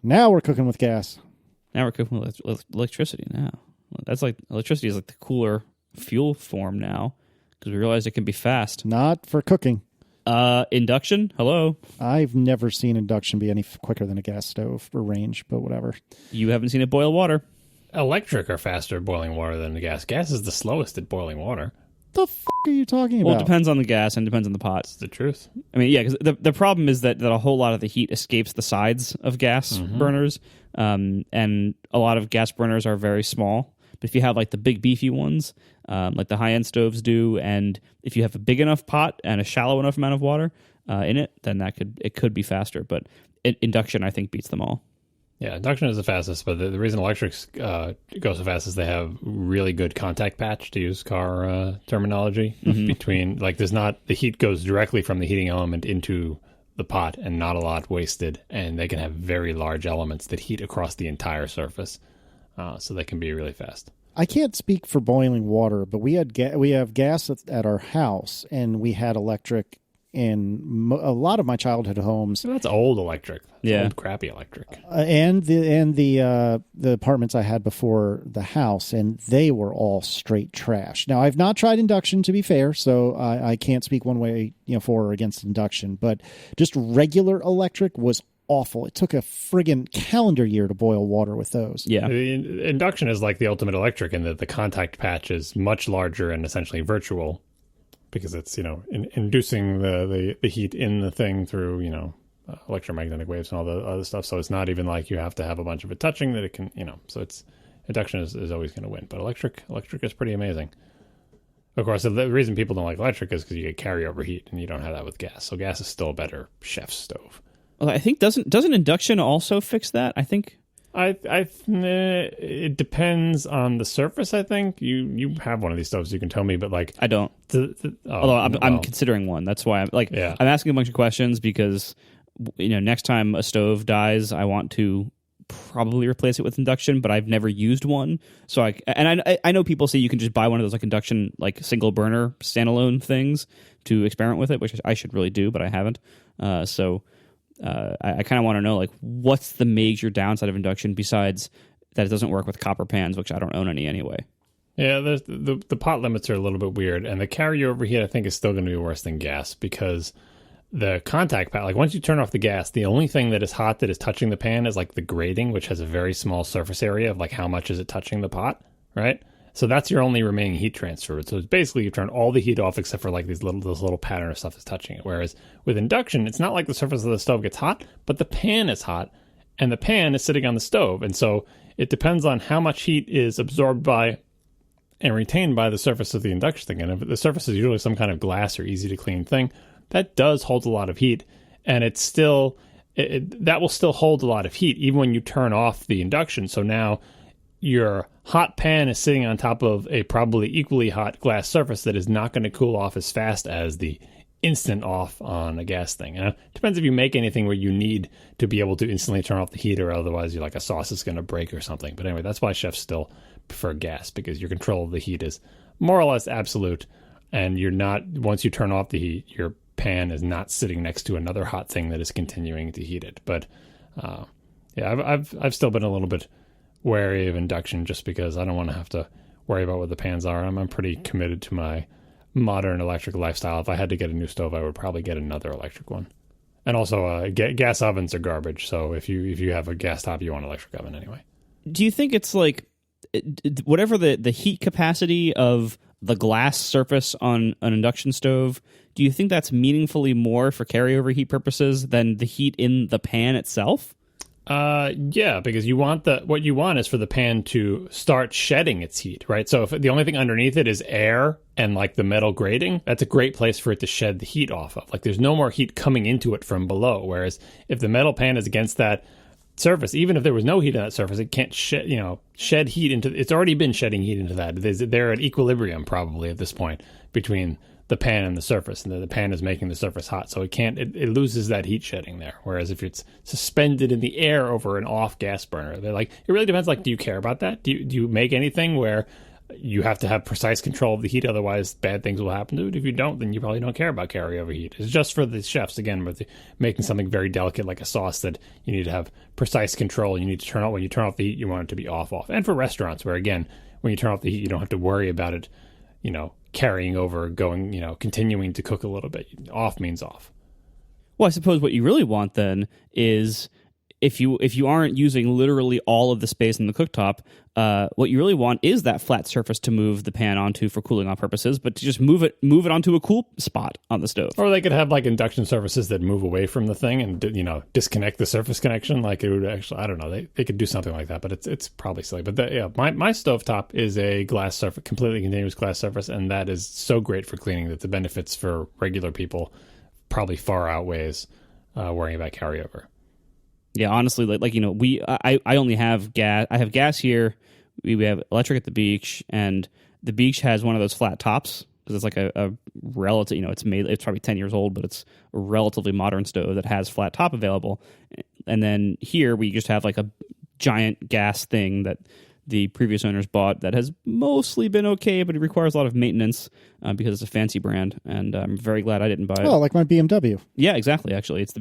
Now we're cooking with gas. Now we're cooking with electricity now. That's like, electricity is like the cooler fuel form now, because we realized it can be fast. Not for cooking. Induction? Hello? I've never seen induction be any quicker than a gas stove or range, but whatever. You haven't seen it boil water. Electric are faster at boiling water than the gas. Gas is the slowest at boiling water. The f*** are you talking about? Well, it depends on the gas and depends on the pot. It's the truth. I mean, yeah, because the problem is that a whole lot of the heat escapes the sides of gas burners, and a lot of gas burners are very small. But if you have like the big beefy ones, like the high-end stoves do, and if you have a big enough pot and a shallow enough amount of water in it, then it could be faster. But induction, I think, beats them all. Yeah, induction is the fastest, but the reason electrics go so fast is they have really good contact patch, to use car terminology, between, like, the heat goes directly from the heating element into the pot and not a lot wasted, and they can have very large elements that heat across the entire surface, so they can be really fast. I can't speak for boiling water, but we have gas at our house, and we had electric in a lot of my childhood homes. So that's old electric. That's old, crappy electric. And the apartments I had before the house, and they were all straight trash. Now, I've not tried induction, to be fair, so I can't speak one way, for or against induction. But just regular electric was awful. It took a friggin' calendar year to boil water with those. Yeah, induction is like the ultimate electric in that the contact patch is much larger and essentially virtual, because it's, inducing the heat in the thing through, electromagnetic waves and all the other stuff. So it's not even like you have to have a bunch of it touching that it can, so it's, induction is always going to win. But electric is pretty amazing. Of course, the reason people don't like electric is because you get carryover heat, and you don't have that with gas. So gas is still a better chef's stove. Well, I think doesn't induction also fix that? I think. It depends on the surface. I think you have one of these stoves, you can tell me, but like I don't. Although I'm considering one. That's why I'm asking a bunch of questions, because next time a stove dies, I want to probably replace it with induction, but I've never used one. So I know people say you can just buy one of those like induction, like single burner standalone things to experiment with it, which I should really do, but I haven't. I kind of want to know, like, what's the major downside of induction besides that it doesn't work with copper pans, which I don't own any anyway. Yeah, the pot limits are a little bit weird, and the carryover heat I think is still going to be worse than gas, because the contact pat, like once you turn off the gas, the only thing that is hot that is touching the pan is like the grating, which has a very small surface area of like how much is it touching the pot, right? So that's your only remaining heat transfer. So it's basically you turn all the heat off except for like this little pattern of stuff that's touching it. Whereas with induction, it's not like the surface of the stove gets hot, but the pan is hot, and the pan is sitting on the stove. And so it depends on how much heat is absorbed by and retained by the surface of the induction thing. And if the surface is usually some kind of glass or easy to clean thing, that does hold a lot of heat. And it's still, that will still hold a lot of heat even when you turn off the induction. So now your hot pan is sitting on top of a probably equally hot glass surface that is not going to cool off as fast as the instant off on a gas thing. And it depends if you make anything where you need to be able to instantly turn off the heat, or otherwise you're like a sauce is going to break or something. But anyway, that's why chefs still prefer gas, because your control of the heat is more or less absolute, and you're not, once you turn off the heat, your pan is not sitting next to another hot thing that is continuing to heat it. But I've still been a little bit wary of induction, just because I don't want to have to worry about what the pans are. I'm pretty committed to my modern electric lifestyle. If I had to get a new stove, I would probably get another electric one. And also, gas ovens are garbage. So if you have a gas top, you want an electric oven anyway. Do you think it's like whatever the heat capacity of the glass surface on an induction stove? Do you think that's meaningfully more for carryover heat purposes than the heat in the pan itself? Yeah, because what you want is for the pan to start shedding its heat, right? So if the only thing underneath it is air and like the metal grating, that's a great place for it to shed the heat off of. Like there's no more heat coming into it from below. Whereas if the metal pan is against that surface, even if there was no heat on that surface, it can't shed heat into, it's already been shedding heat into that. They're at equilibrium probably at this point between the pan and the surface, and the pan is making the surface hot, so it loses that heat shedding there. Whereas if it's suspended in the air over an off gas burner, they're like, it really depends. Like, do you care about that? Do you make anything where You have to have precise control of the heat, otherwise bad things will happen to it. If you don't, then you probably don't care about carryover heat. It's just for the chefs, again, with making something very delicate like a sauce that you need to have precise control. You need to turn off, when you turn off the heat, you want it to be off. And for restaurants where, again, when you turn off the heat, you don't have to worry about it, carrying over, going, continuing to cook a little bit. Off means off. Well, I suppose what you really want then is if you aren't using literally all of the space in the cooktop, what you really want is that flat surface to move the pan onto for cooling off purposes, but to just move it onto a cool spot on the stove. Or they could have like induction surfaces that move away from the thing and disconnect the surface connection. Like it would actually, I don't know, they could do something like that, but it's probably silly. But my stovetop is a glass surface, completely continuous glass surface, and that is so great for cleaning that the benefits for regular people probably far outweighs worrying about carryover. Yeah, honestly, I only have gas. I have gas here. We have electric at the beach, and the beach has one of those flat tops because it's like a relative. It's probably 10 years old, but it's a relatively modern stove that has flat top available. And then here we just have like a giant gas thing that the previous owners bought that has mostly been okay, but it requires a lot of maintenance because it's a fancy brand, and I'm very glad I didn't buy it. Oh, like my BMW. Yeah, exactly. Actually, it's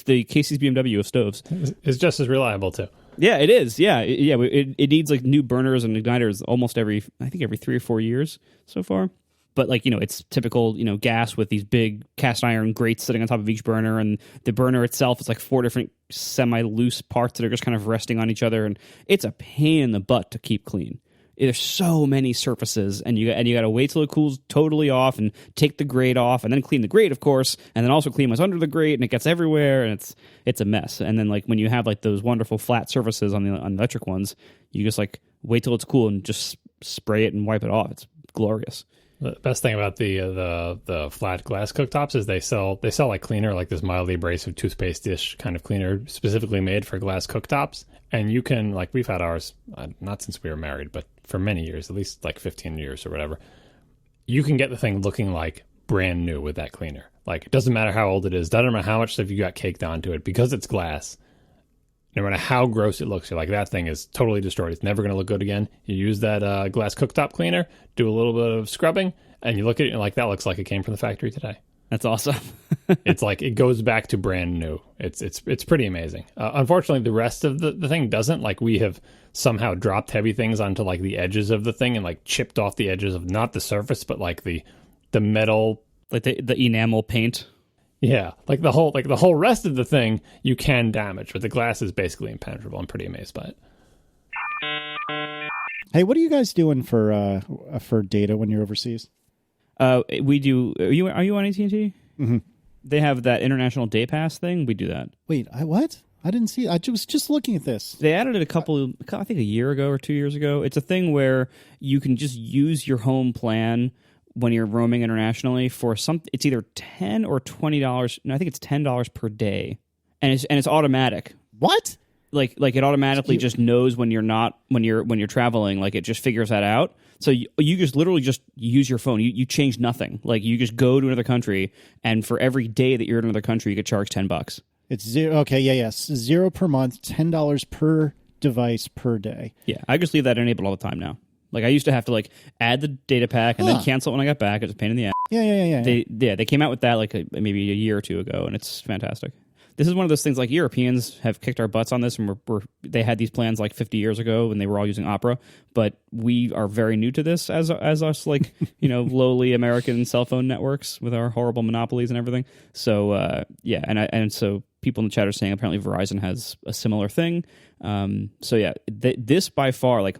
the Casey's BMW of stoves. It's just as reliable too. Yeah, it is. Yeah, it needs like new burners and igniters almost every 3 or 4 years so far. But it's typical, gas with these big cast iron grates sitting on top of each burner, and the burner itself is like 4 different semi-loose parts that are just kind of resting on each other, and it's a pain in the butt to keep clean. There's so many surfaces, and you got to wait till it cools totally off and take the grate off, and then clean the grate, of course, and then also clean what's under the grate, and it gets everywhere, and it's a mess. And then when you have those wonderful flat surfaces on the electric ones, you just wait till it's cool and just spray it and wipe it off. It's glorious. The best thing about the flat glass cooktops is they sell like cleaner, like this mildly abrasive toothpaste dish kind of cleaner specifically made for glass cooktops. And you can, we've had ours, not since we were married, but for many years, at least 15 years or whatever. You can get the thing looking like brand new with that cleaner. It doesn't matter how old it is, doesn't matter how much stuff you got caked onto it, because it's glass. No matter how gross it looks, you're like, that thing is totally destroyed. It's never going to look good again. You use that glass cooktop cleaner, do a little bit of scrubbing, and you look at it and that looks like it came from the factory today. That's awesome. It's it goes back to brand new. It's pretty amazing. Unfortunately, the rest of the thing doesn't. We have somehow dropped heavy things onto the edges of the thing and chipped off the edges of not the surface, but the metal, the enamel paint. Yeah, the whole rest of the thing you can damage, but the glass is basically impenetrable. I'm pretty amazed by it. Hey, what are you guys doing for data when you're overseas? We do. Are you on AT&T? Mm-hmm. They have that international day pass thing. We do that. Wait, what? I didn't see it. I was just looking at this. They added it I think a year ago or 2 years ago. It's a thing where you can just use your home plan when you're roaming internationally for it's either $10 or $20. No, I think it's $10 per day, and it's automatic. What? It automatically just knows when you're traveling. It just figures that out. So you just literally just use your phone. You change nothing. You just go to another country, and for every day that you're in another country, you could charge $10. It's zero. Okay, yes, $0 per month, $10 per device per day. Yeah, I just leave that enabled all the time now. I used to have to add the data pack and then cancel it when I got back. It's a pain in the ass. Yeah. They came out with that maybe a year or two ago, and it's fantastic. This is one of those things Europeans have kicked our butts on this, and they had these plans 50 years ago when they were all using Opera, but we are very new to this as us lowly American cell phone networks with our horrible monopolies and everything. So and so people in the chat are saying apparently Verizon has a similar thing. This by far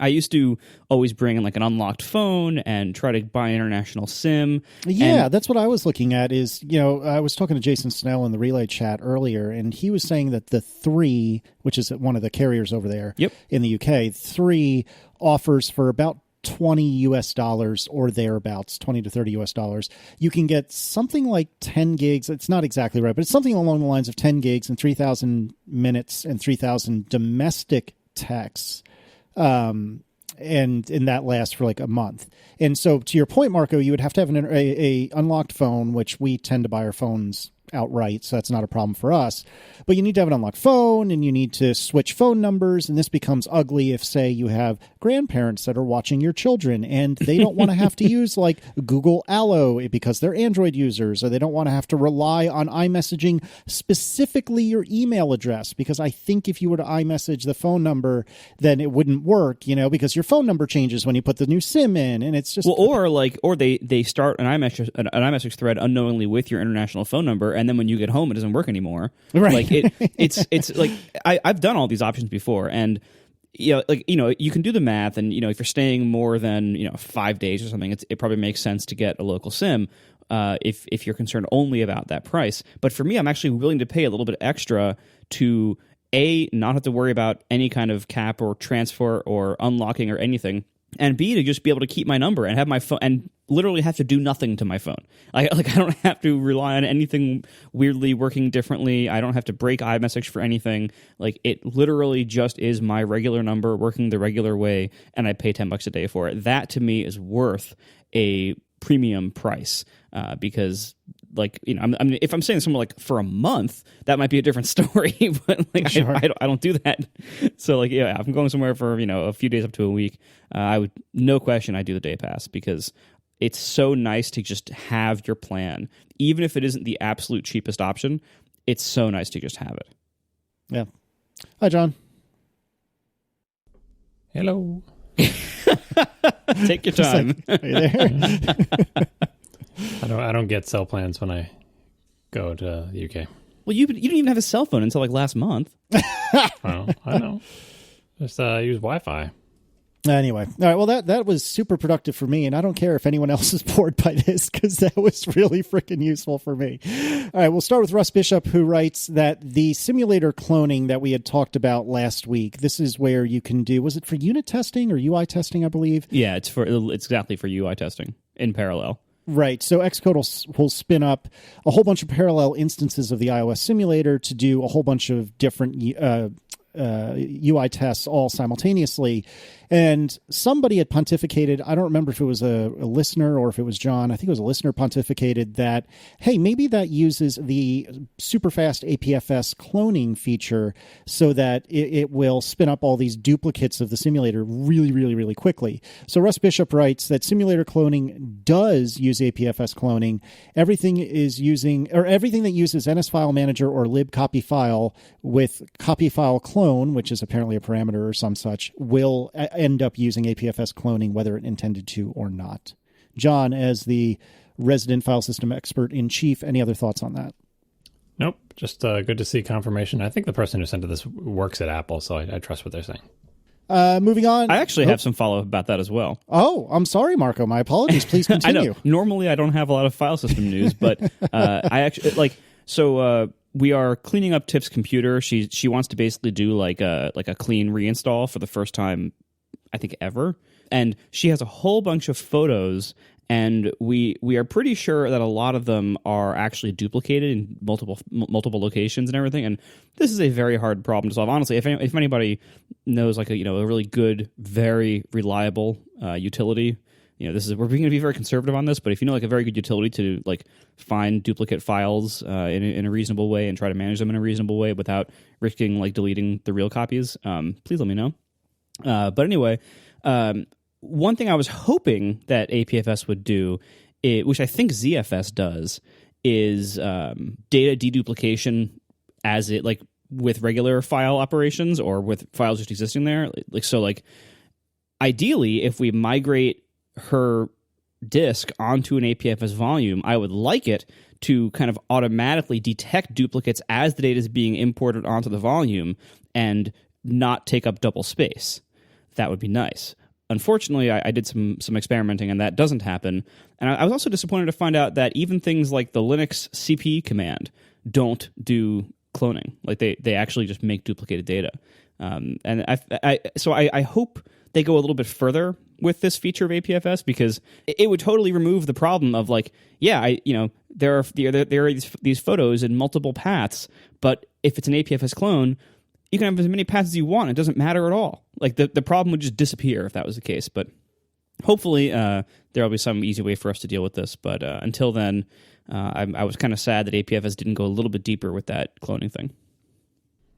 I used to always bring in an unlocked phone and try to buy an international SIM. Yeah, that's what I was looking at is, I was talking to Jason Snell in the Relay chat earlier, and he was saying that the 3, which is one of the carriers over there in the UK, 3 offers for about $20 or thereabouts, $20 to $30. You can get something like 10 gigs. It's not exactly right, but it's something along the lines of 10 gigs and 3,000 minutes and 3,000 domestic texts. And that lasts for a month. And so to your point, Marco, you would have to have a unlocked phone, which we tend to buy our phones outright, so that's not a problem for us. But you need to have an unlocked phone, and you need to switch phone numbers, and this becomes ugly if, say, you have grandparents that are watching your children, and they don't want to have to use like Google Allo because they're Android users, or they don't want to have to rely on iMessaging, specifically your email address, because I think if you were to iMessage the phone number, then it wouldn't work, because your phone number changes when you put the new SIM in, and it's just or they start an iMessage thread unknowingly with your international phone number, and then when you get home, it doesn't work anymore. Right. Like it's like I've done all these options before, and you can do the math, and if you're staying more than 5 days or something, it probably makes sense to get a local SIM. If you're concerned only about that price. But for me, I'm actually willing to pay a little bit extra to not have to worry about any kind of cap or transfer or unlocking or anything, and B, to just be able to keep my number and have my phone and literally have to do nothing to my phone. I don't have to rely on anything weirdly working differently. I don't have to break iMessage for anything. Like, it literally just is my regular number working the regular way, and I pay $10 a day for it. That to me is worth a premium price, because if I'm saying something like for a month, that might be a different story, but Sure. I don't do that. So if I'm going somewhere for a few days up to a week, I would, no question, I do the day pass, because it's so nice to just have your plan, even if it isn't the absolute cheapest option. It's so nice to just have it. Yeah. Hi, John. Hello. Take your time. Are you there? I don't get cell plans when I go to the UK. Well, you didn't even have a cell phone until last month. Well, I know. Just use Wi-Fi. Anyway, all right. Well, that was super productive for me, and I don't care if anyone else is bored by this, because that was really freaking useful for me. All right, we'll start with Russ Bishop, who writes that the simulator cloning that we had talked about last week, this is where you can do, was it for unit testing or UI testing, I believe? Yeah, it's exactly for UI testing in parallel. Right. So Xcode will spin up a whole bunch of parallel instances of the iOS simulator to do a whole bunch of different UI tests all simultaneously. And somebody had pontificated, I don't remember if it was a listener or if it was John, I think it was a listener, pontificated that, hey, maybe that uses the super fast APFS cloning feature so that it will spin up all these duplicates of the simulator really, really, really quickly. So Russ Bishop writes that simulator cloning does use APFS cloning. Everything that uses NS File Manager or libcopyfile with copyfile clone, which is apparently a parameter or some such, will end up using APFS cloning, whether it intended to or not. John, as the resident file system expert in chief, any other thoughts on that? Nope. Just good to see confirmation. I think the person who sent this works at Apple, so I trust what they're saying. Moving on. I actually have some follow-up about that as well. Oh, I'm sorry, Marco. My apologies. Please continue. I know. Normally, I don't have a lot of file system news, but I actually we are cleaning up Tiff's computer. She wants to basically do like a clean reinstall for the first time, I think, ever. And she has a whole bunch of photos, and we are pretty sure that a lot of them are actually duplicated in multiple locations and everything. And this is a very hard problem to solve. Honestly, if anybody knows like a really good, very reliable utility, we're going to be very conservative on this, but if you know like a very good utility to like find duplicate files in a reasonable way and try to manage them in a reasonable way without risking like deleting the real copies, please let me know. But anyway, one thing I was hoping that APFS would do, which I think ZFS does, is data deduplication as it like with regular file operations or with files just existing there. Ideally, if we migrate her disk onto an APFS volume, I would like it to kind of automatically detect duplicates as the data is being imported onto the volume and not take up double space. That would be nice. Unfortunately, I did some experimenting, and that doesn't happen. And I was also disappointed to find out that even things like the Linux CP command don't do cloning. Like they actually just make duplicated data. And I hope they go a little bit further with this feature of APFS, because it would totally remove the problem of like, there are these photos in multiple paths, but if it's an APFS clone, you can have as many paths as you want. It doesn't matter at all. Like the problem would just disappear if that was the case. But hopefully there will be some easy way for us to deal with this. But until then, I was kind of sad that APFS didn't go a little bit deeper with that cloning thing.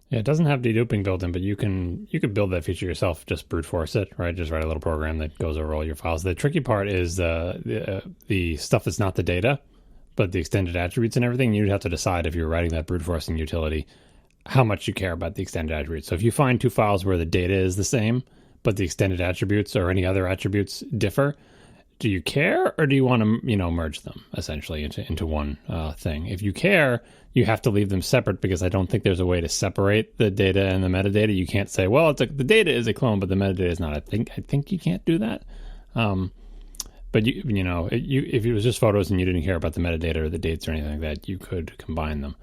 Yeah, it doesn't have deduping built in, but you could build that feature yourself. Just brute force it, right? Just write a little program that goes over all your files. The tricky part is the stuff that's not the data, but the extended attributes and everything. You'd have to decide if you're writing that brute forcing utility how much you care about the extended attributes. So if you find two files where the data is the same, but the extended attributes or any other attributes differ, do you care, or do you want to, merge them essentially into one thing? If you care, you have to leave them separate, because I don't think there's a way to separate the data and the metadata. You can't say, well, the data is a clone, but the metadata is not. I think you can't do that. But if it was just photos and you didn't care about the metadata or the dates or anything like that, you could combine them.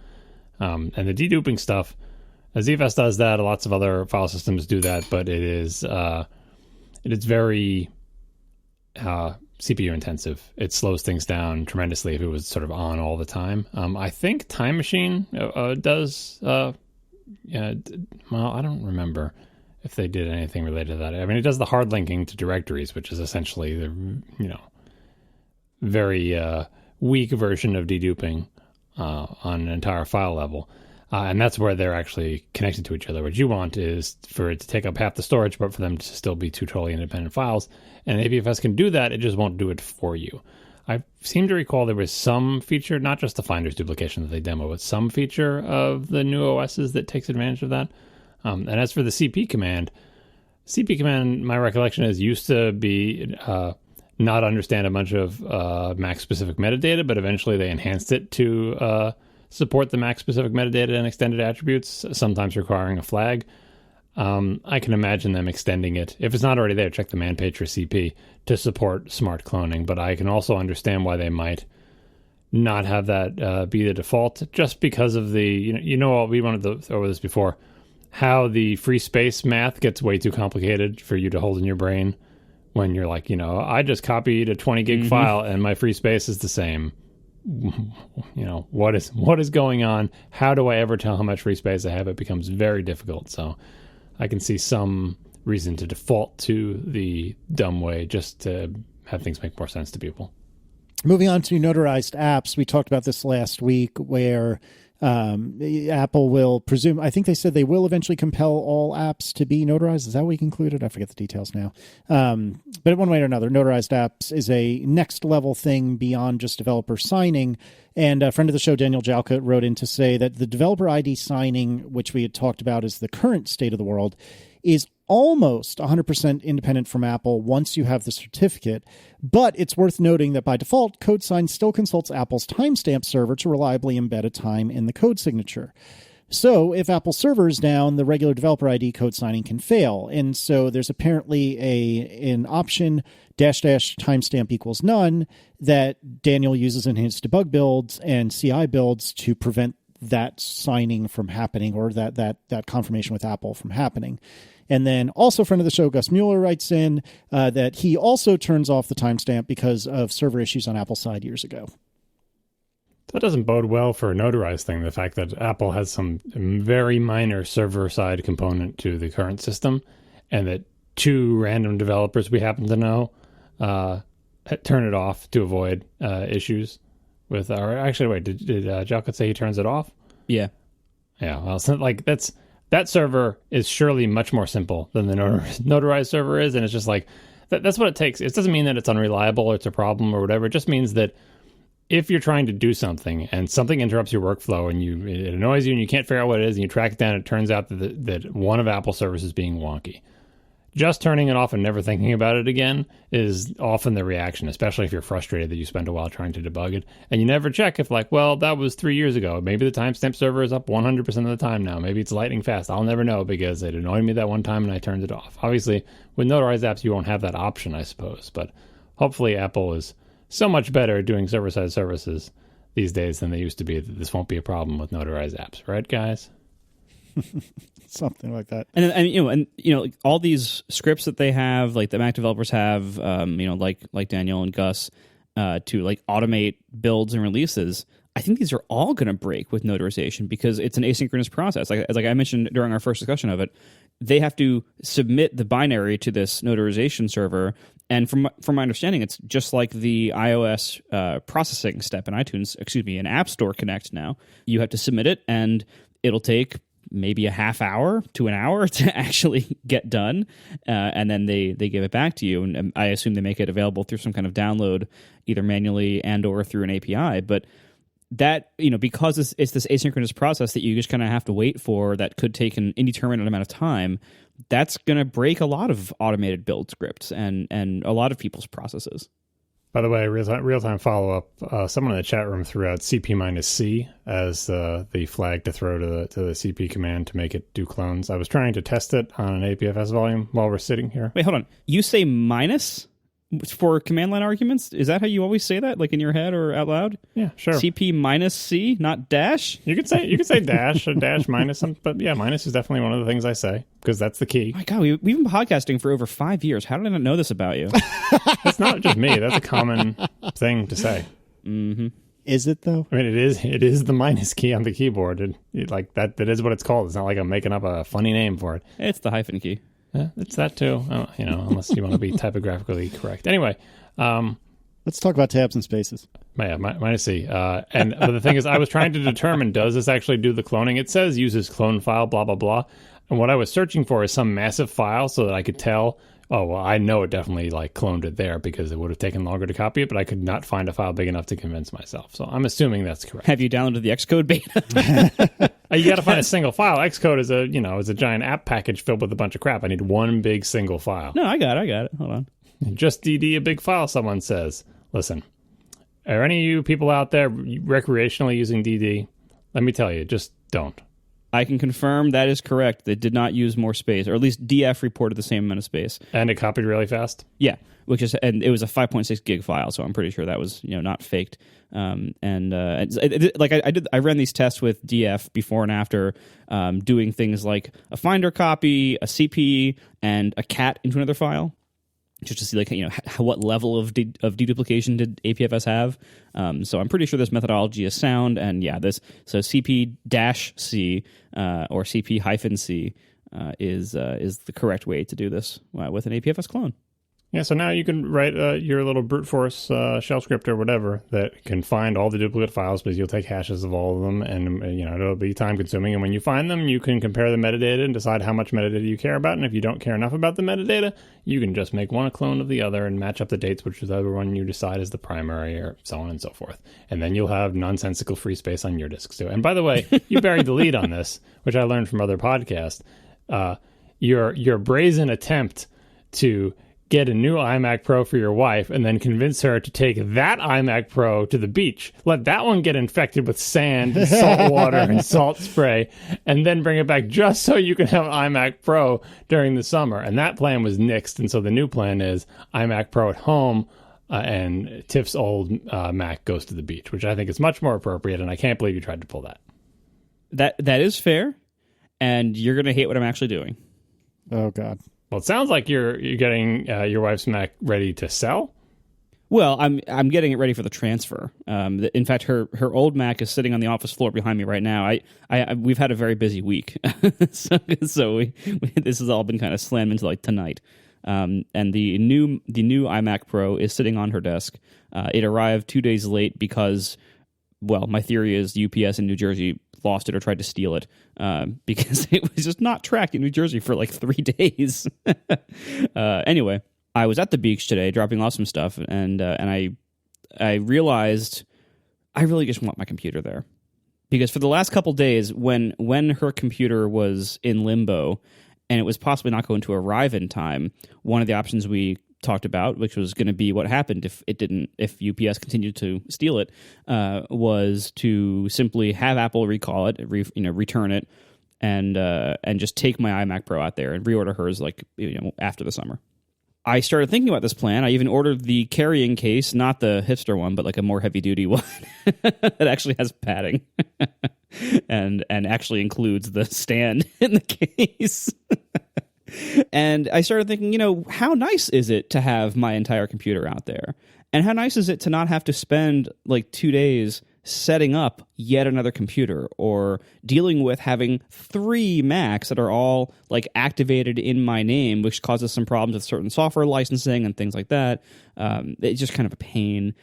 And the deduping stuff, ZFS does that. Lots of other file systems do that, but it is very CPU intensive. It slows things down tremendously if it was sort of on all the time. I think Time Machine does. Well, I don't remember if they did anything related to that. I mean, it does the hard linking to directories, which is essentially the very weak version of deduping on an entire file level. And that's where they're actually connected to each other. What you want is for it to take up half the storage, but for them to still be two totally independent files. And APFS can do that. It just won't do it for you. I seem to recall there was some feature, not just the Finder's duplication that they demo, but some feature of the new OSs that takes advantage of that. And as for the CP command, my recollection is used to be not understand a bunch of Mac-specific metadata, but eventually they enhanced it to support the Mac-specific metadata and extended attributes, sometimes requiring a flag. I can imagine them extending it. If it's not already there, check the man page for CP to support smart cloning. But I can also understand why they might not have that be the default, just because of the, we wanted to go over this before, how the free space math gets way too complicated for you to hold in your brain when you're like, I just copied a 20 gig file and my free space is the same. What is going on? How do I ever tell how much free space I have? It becomes very difficult. So I can see some reason to default to the dumb way just to have things make more sense to people. Moving on to notarized apps, we talked about this last week, where Apple will presume, I think they said they will eventually compel all apps to be notarized. Is that what we concluded? I forget the details now. But one way or another, notarized apps is a next level thing beyond just developer signing. And a friend of the show, Daniel Jalka, wrote in to say that the developer ID signing, which we had talked about as the current state of the world, is almost 100% independent from Apple once you have the certificate. But it's worth noting that by default, CodeSign still consults Apple's timestamp server to reliably embed a time in the code signature. So if Apple's server is down, the regular developer ID code signing can fail. And so there's apparently an option -- timestamp equals none that Daniel uses in his debug builds and CI builds to prevent that signing from happening, or that confirmation with Apple from happening. And then also friend of the show, Gus Mueller, writes in that he also turns off the timestamp because of server issues on Apple's side years ago. That doesn't bode well for a notarized thing, the fact that Apple has some very minor server-side component to the current system, and that two random developers we happen to know turn it off to avoid issues with our... Actually, wait, did Jalka say he turns it off? Yeah. Yeah, well, so that server is surely much more simple than the notarized server is, and it's just like, that's what it takes. It doesn't mean that it's unreliable or it's a problem or whatever. It just means that if you're trying to do something and something interrupts your workflow and it annoys you and you can't figure out what it is and you track it down, it turns out that one of Apple's servers is being wonky. Just turning it off and never thinking about it again is often the reaction, especially if you're frustrated that you spend a while trying to debug it. And you never check if that was 3 years ago. Maybe the timestamp server is up 100% of the time now. Maybe it's lightning fast. I'll never know because it annoyed me that one time and I turned it off. Obviously, with notarized apps, you won't have that option, I suppose. But hopefully Apple is so much better at doing server-side services these days than they used to be that this won't be a problem with notarized apps. Right, guys? Something like that. And all these scripts that they have, like the Mac developers have, like Daniel and Gus, to automate builds and releases. I think these are all going to break with notarization because it's an asynchronous process. Like I mentioned during our first discussion of it, they have to submit the binary to this notarization server, And from my understanding, it's just like the iOS processing step in in App Store Connect now. You have to submit it, and it'll take maybe a half hour to an hour to actually get done, and then they give it back to you. And I assume they make it available through some kind of download, either manually and or through an API. But that, because it's this asynchronous process that you just kind of have to wait for, that could take an indeterminate amount of time, that's going to break a lot of automated build scripts and a lot of people's processes. By the way, real-time follow-up, someone in the chat room threw out CP-C as the flag to throw to the CP command to make it do clones. I was trying to test it on an APFS volume while we're sitting here. Wait, hold on. You say minus for command line arguments? Is that how you always say that, like in your head or out loud? Yeah, sure. CP-C, not dash? You could say dash or dash minus, but yeah, minus is definitely one of the things I say because that's the key. My God, we've been podcasting for over 5 years. How did I not know this about you? It's not just me. That's a common thing to say. Mm-hmm. Is it though? I mean, it is the minus key on the keyboard. Like that is what it's called. It's not like I'm making up a funny name for it. It's the hyphen key. Yeah, it's that too. Unless you want to be typographically correct. Anyway, let's talk about tabs and spaces. Yeah, minus C. But the thing is, I was trying to determine, does this actually do the cloning? It says uses clone file, blah, blah, blah. And what I was searching for is some massive file so that I could tell, oh, well, I know it definitely cloned it there because it would have taken longer to copy it, but I could not find a file big enough to convince myself. So I'm assuming that's correct. Have you downloaded the Xcode beta? You got to find a single file. Xcode is a giant app package filled with a bunch of crap. I need one big single file. No, I got it. Hold on. Just DD a big file, someone says. Listen, are any of you people out there recreationally using DD? Let me tell you, just don't. I can confirm that is correct. They did not use more space, or at least DF reported the same amount of space. And it copied really fast? Yeah, and it was a 5.6 gig file, so I'm pretty sure that was not faked. I ran these tests with DF before and after, doing things like a Finder copy, a CP, and a cat into another file, just to see what level of deduplication did APFS have. So I'm pretty sure this methodology is sound, and so CP-C or CP-C is the correct way to do this with an APFS clone. Yeah, so now you can write your little brute force shell script or whatever that can find all the duplicate files, because you'll take hashes of all of them, and it'll be time consuming. And when you find them, you can compare the metadata and decide how much metadata you care about. And if you don't care enough about the metadata, you can just make one a clone of the other and match up the dates, whichever one you decide is the primary, or so on and so forth. And then you'll have nonsensical free space on your disks too. And by the way, you buried the lead on this, which I learned from other podcasts. Your brazen attempt to get a new iMac Pro for your wife and then convince her to take that iMac Pro to the beach. Let that one get infected with sand and salt water and salt spray, and then bring it back just so you can have iMac Pro during the summer. And that plan was nixed. And so the new plan is iMac Pro at home, and Tiff's old Mac goes to the beach, which I think is much more appropriate. And I can't believe you tried to pull that. That is fair. And you're going to hate what I'm actually doing. Oh, God. Well, it sounds like you're getting your wife's Mac ready to sell. Well, I'm getting it ready for the transfer. In fact, her old Mac is sitting on the office floor behind me right now. We've had a very busy week, so this has all been kind of slammed into tonight. And the new iMac Pro is sitting on her desk. It arrived 2 days late because, well, my theory is UPS in New Jersey lost it or tried to steal it, because it was just not tracked in New Jersey for 3 days. Anyway, I was at the beach today dropping off some stuff, and I realized I really just want my computer there, because for the last couple days, when her computer was in limbo and it was possibly not going to arrive in time, one of the options we talked about, which was going to be what happened if UPS continued to steal it, was to simply have Apple recall it, return it, and just take my iMac Pro out there and reorder hers after the summer. I started thinking about this plan. I even ordered the carrying case, not the hipster one, but a more heavy duty one that actually has padding and actually includes the stand in the case. And I started thinking, how nice is it to have my entire computer out there? And how nice is it to not have to spend 2 days setting up yet another computer or dealing with having 3 Macs that are all like activated in my name, which causes some problems with certain software licensing and things like that. It's just kind of a pain.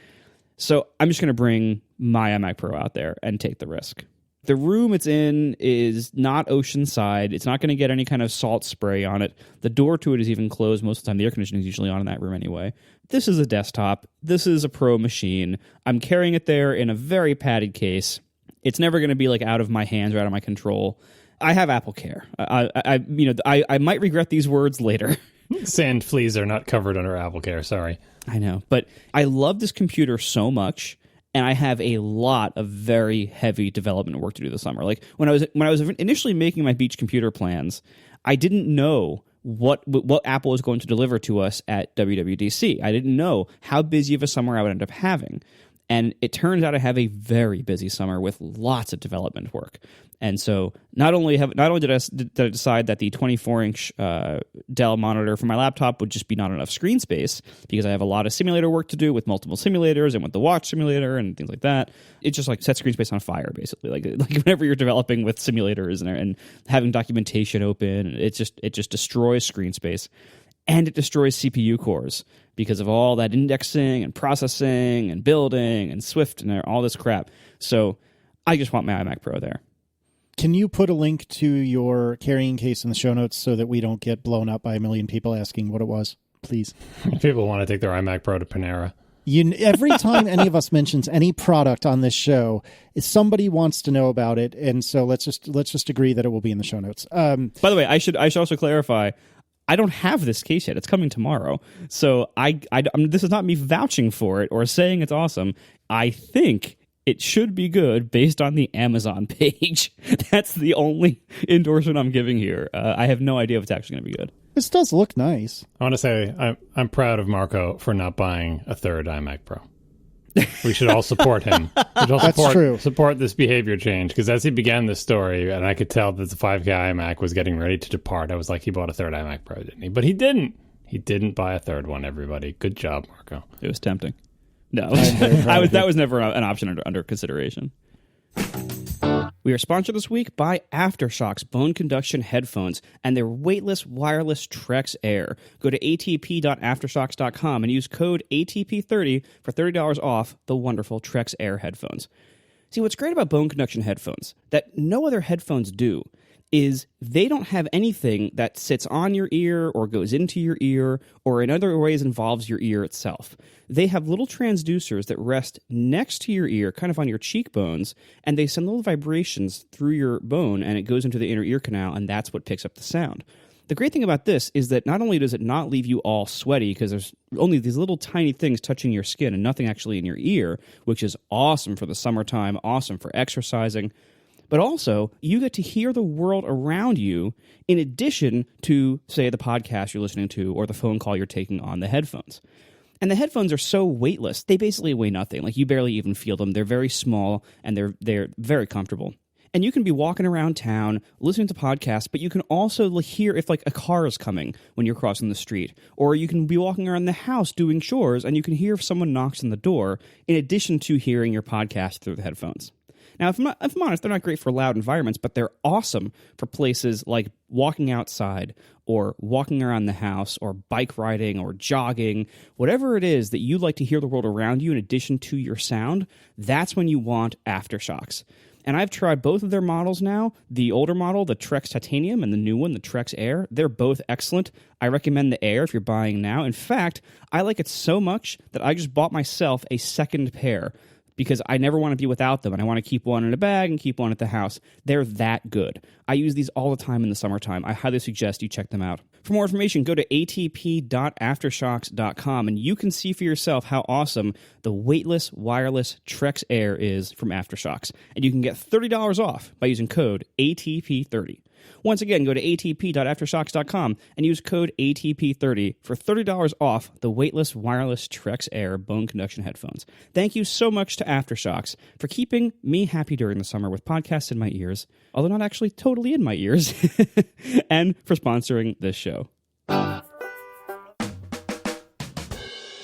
So I'm just going to bring my iMac Pro out there and take the risk. The room it's in is not oceanside. It's not going to get any kind of salt spray on it. The door to it is even closed most of the time. The air conditioning is usually on in that room anyway. This is a desktop. This is a pro machine. I'm carrying it there in a very padded case. It's never going to be like out of my hands or out of my control. I have Apple Care. I might regret these words later. Sand fleas are not covered under Apple Care. Sorry. I know, but I love this computer so much. And I have a lot of very heavy development work to do this summer. Like when I was initially making my beach computer plans, I didn't know what Apple was going to deliver to us at WWDC. I didn't know how busy of a summer I would end up having. And it turns out I have a very busy summer with lots of development work. And so not only did I decide that the 24-inch Dell monitor for my laptop would just be not enough screen space because I have a lot of simulator work to do with multiple simulators and with the watch simulator and things like that. It just like sets screen space on fire, basically. Like whenever you're developing with simulators and having documentation open, it just destroys screen space. And it destroys CPU cores because of all that indexing and processing and building and Swift and all this crap. So I just want my iMac Pro there. Can you put a link to your carrying case in the show notes so that we don't get blown up by a million people asking what it was, please? People want to take their iMac Pro to Panera. Every time any of us mentions any product on this show, somebody wants to know about it, and so let's just agree that it will be in the show notes. By the way, I should also clarify, I don't have this case yet. It's coming tomorrow. So this is not me vouching for it or saying it's awesome. I think it should be good based on the Amazon page. That's the only endorsement I'm giving here. I have no idea if it's actually going to be good. This does look nice. I want to say I'm proud of Marco for not buying a third iMac Pro. We should all support him. That's true. Support this behavior change, because as he began this story, and I could tell that the 5K iMac was getting ready to depart, I was like, he bought a third iMac Pro, didn't he? But he didn't. He didn't buy a third one, everybody. Good job, Marco. It was tempting. No, that was never an option under consideration. We are sponsored this week by AfterShokz bone conduction headphones and their weightless wireless Trex Air. Go to atp.aftershokz.com and use code ATP30 for $30 off the wonderful Trex Air headphones. See, what's great about bone conduction headphones that no other headphones do is they don't have anything that sits on your ear or goes into your ear or in other ways involves your ear itself. They have little transducers that rest next to your ear, kind of on your cheekbones, and they send little vibrations through your bone, and it goes into the inner ear canal, and that's what picks up the sound. The great thing about this is that not only does it not leave you all sweaty, because there's only these little tiny things touching your skin and nothing actually in your ear, which is awesome for the summertime, awesome for exercising, but also you get to hear the world around you in addition to, say, the podcast you're listening to or the phone call you're taking on the headphones. And the headphones are so weightless, they basically weigh nothing. Like, you barely even feel them. They're very small, and they're very comfortable. And you can be walking around town, listening to podcasts, but you can also hear if, like, a car is coming when you're crossing the street. Or you can be walking around the house doing chores, and you can hear if someone knocks on the door, in addition to hearing your podcast through the headphones. Now, if I'm honest, they're not great for loud environments, but they're awesome for places like walking outside or walking around the house or bike riding or jogging. Whatever it is that you like to hear the world around you in addition to your sound, that's when you want AfterShokz. And I've tried both of their models now. The older model, the Trex Titanium, and the new one, the Trex Air. They're both excellent. I recommend the Air if you're buying now. In fact, I like it so much that I just bought myself a second pair, because I never want to be without them, and I want to keep one in a bag and keep one at the house. They're that good. I use these all the time in the summertime. I highly suggest you check them out. For more information, go to atp.aftershokz.com, and you can see for yourself how awesome the weightless wireless Trex Air is from AfterShokz. And you can get $30 off by using code ATP30. Once again, go to atp.aftershokz.com and use code ATP30 for $30 off the weightless wireless Trex Air bone conduction headphones. Thank you so much to AfterShokz for keeping me happy during the summer with podcasts in my ears, although not actually totally in my ears, and for sponsoring this show.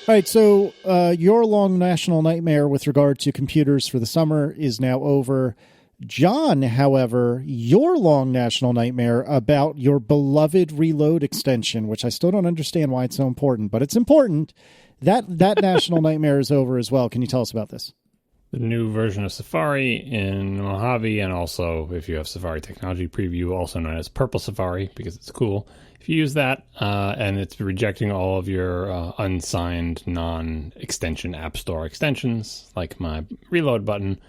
right, so your long national nightmare with regard to computers for the summer is now over. John, however, your long national nightmare about your beloved Reload extension, which I still don't understand why it's so important, but it's important, that national nightmare is over as well. Can you tell us about this? The new version of Safari in Mojave, and also if you have Safari Technology Preview, also known as Purple Safari, because it's cool. If you use that, and it's rejecting all of your unsigned, non-extension App Store extensions, like my Reload button.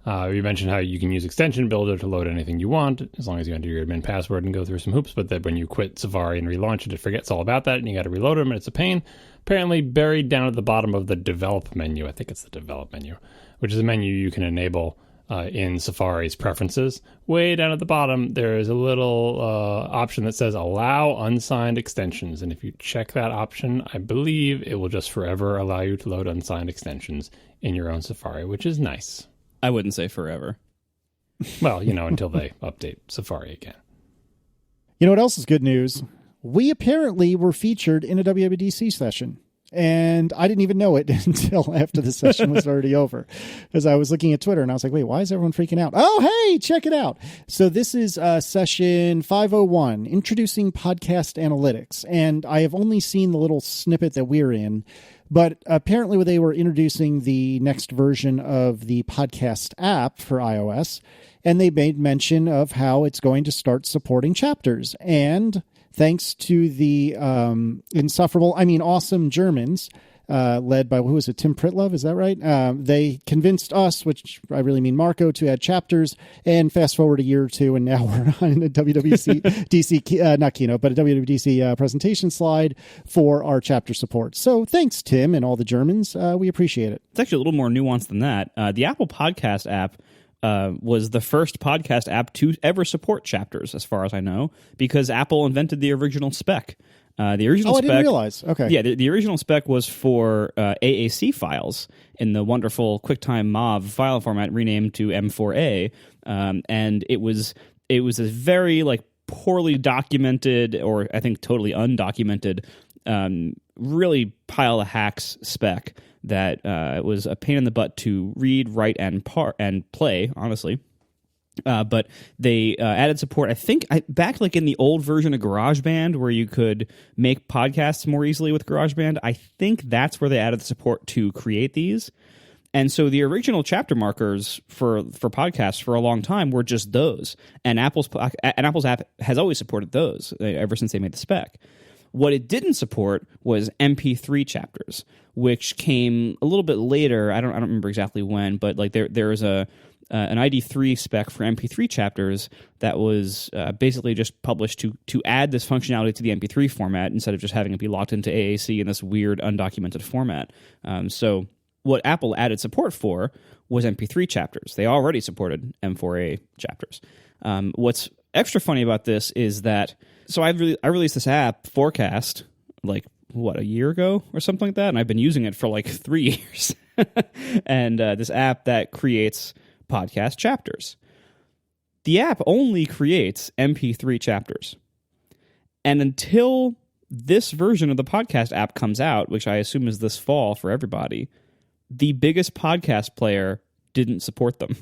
You mentioned how you can use Extension Builder to load anything you want, as long as you enter your admin password and go through some hoops, but that when you quit Safari and relaunch it, it forgets all about that, and you got to reload them, and it's a pain. Apparently buried down at the bottom of the Develop menu, I think it's the Develop menu, which is a menu you can enable in Safari's preferences. Way down at the bottom, there is a little option that says Allow Unsigned Extensions, and if you check that option, I believe it will just forever allow you to load unsigned extensions in your own Safari, which is nice. I wouldn't say forever. Well, until they update Safari again. You know what else is good news? We apparently were featured in a WWDC session, and I didn't even know it until after the session was already over, as I was looking at Twitter, and I was like, wait, why is everyone freaking out? Oh, hey, check it out. So this is session 501, Introducing Podcast Analytics, and I have only seen the little snippet that we're in, but apparently they were introducing the next version of the podcast app for iOS, and they made mention of how it's going to start supporting chapters. And thanks to the awesome Germans, led by, who is it, Tim Pritlove, is that right? They convinced us, which I really mean Marco, to add chapters, and fast forward a year or two, and now we're on a WWDC, not keynote, but a WWDC presentation slide for our chapter support. So thanks, Tim, and all the Germans. We appreciate it. It's actually a little more nuanced than that. The Apple Podcast app was the first podcast app to ever support chapters, as far as I know, because Apple invented the original spec. The original spec, I didn't realize. Okay. Yeah, the original spec was for AAC files in the wonderful QuickTime MOV file format renamed to M4A, and it was a very poorly documented, or I think totally undocumented, really pile of hacks spec that was a pain in the butt to read, write, and play, honestly. But they added support, I think, back in the old version of GarageBand, where you could make podcasts more easily with GarageBand. I think that's where they added the support to create these. And so the original chapter markers for podcasts for a long time were just those. And Apple's app has always supported those ever since they made the spec. What it didn't support was MP3 chapters, which came a little bit later. I don't remember exactly when, but there was an ID3 spec for MP3 chapters that was basically just published to add this functionality to the MP3 format instead of just having it be locked into AAC in this weird undocumented format. So what Apple added support for was MP3 chapters. They already supported M4A chapters. What's extra funny about this is that, so I released this app, Forecast, a year ago or something like that, and I've been using it for 3 years. And this app that creates podcast chapters. The app only creates MP3 chapters. And until this version of the podcast app comes out, which I assume is this fall for everybody, the biggest podcast player didn't support them,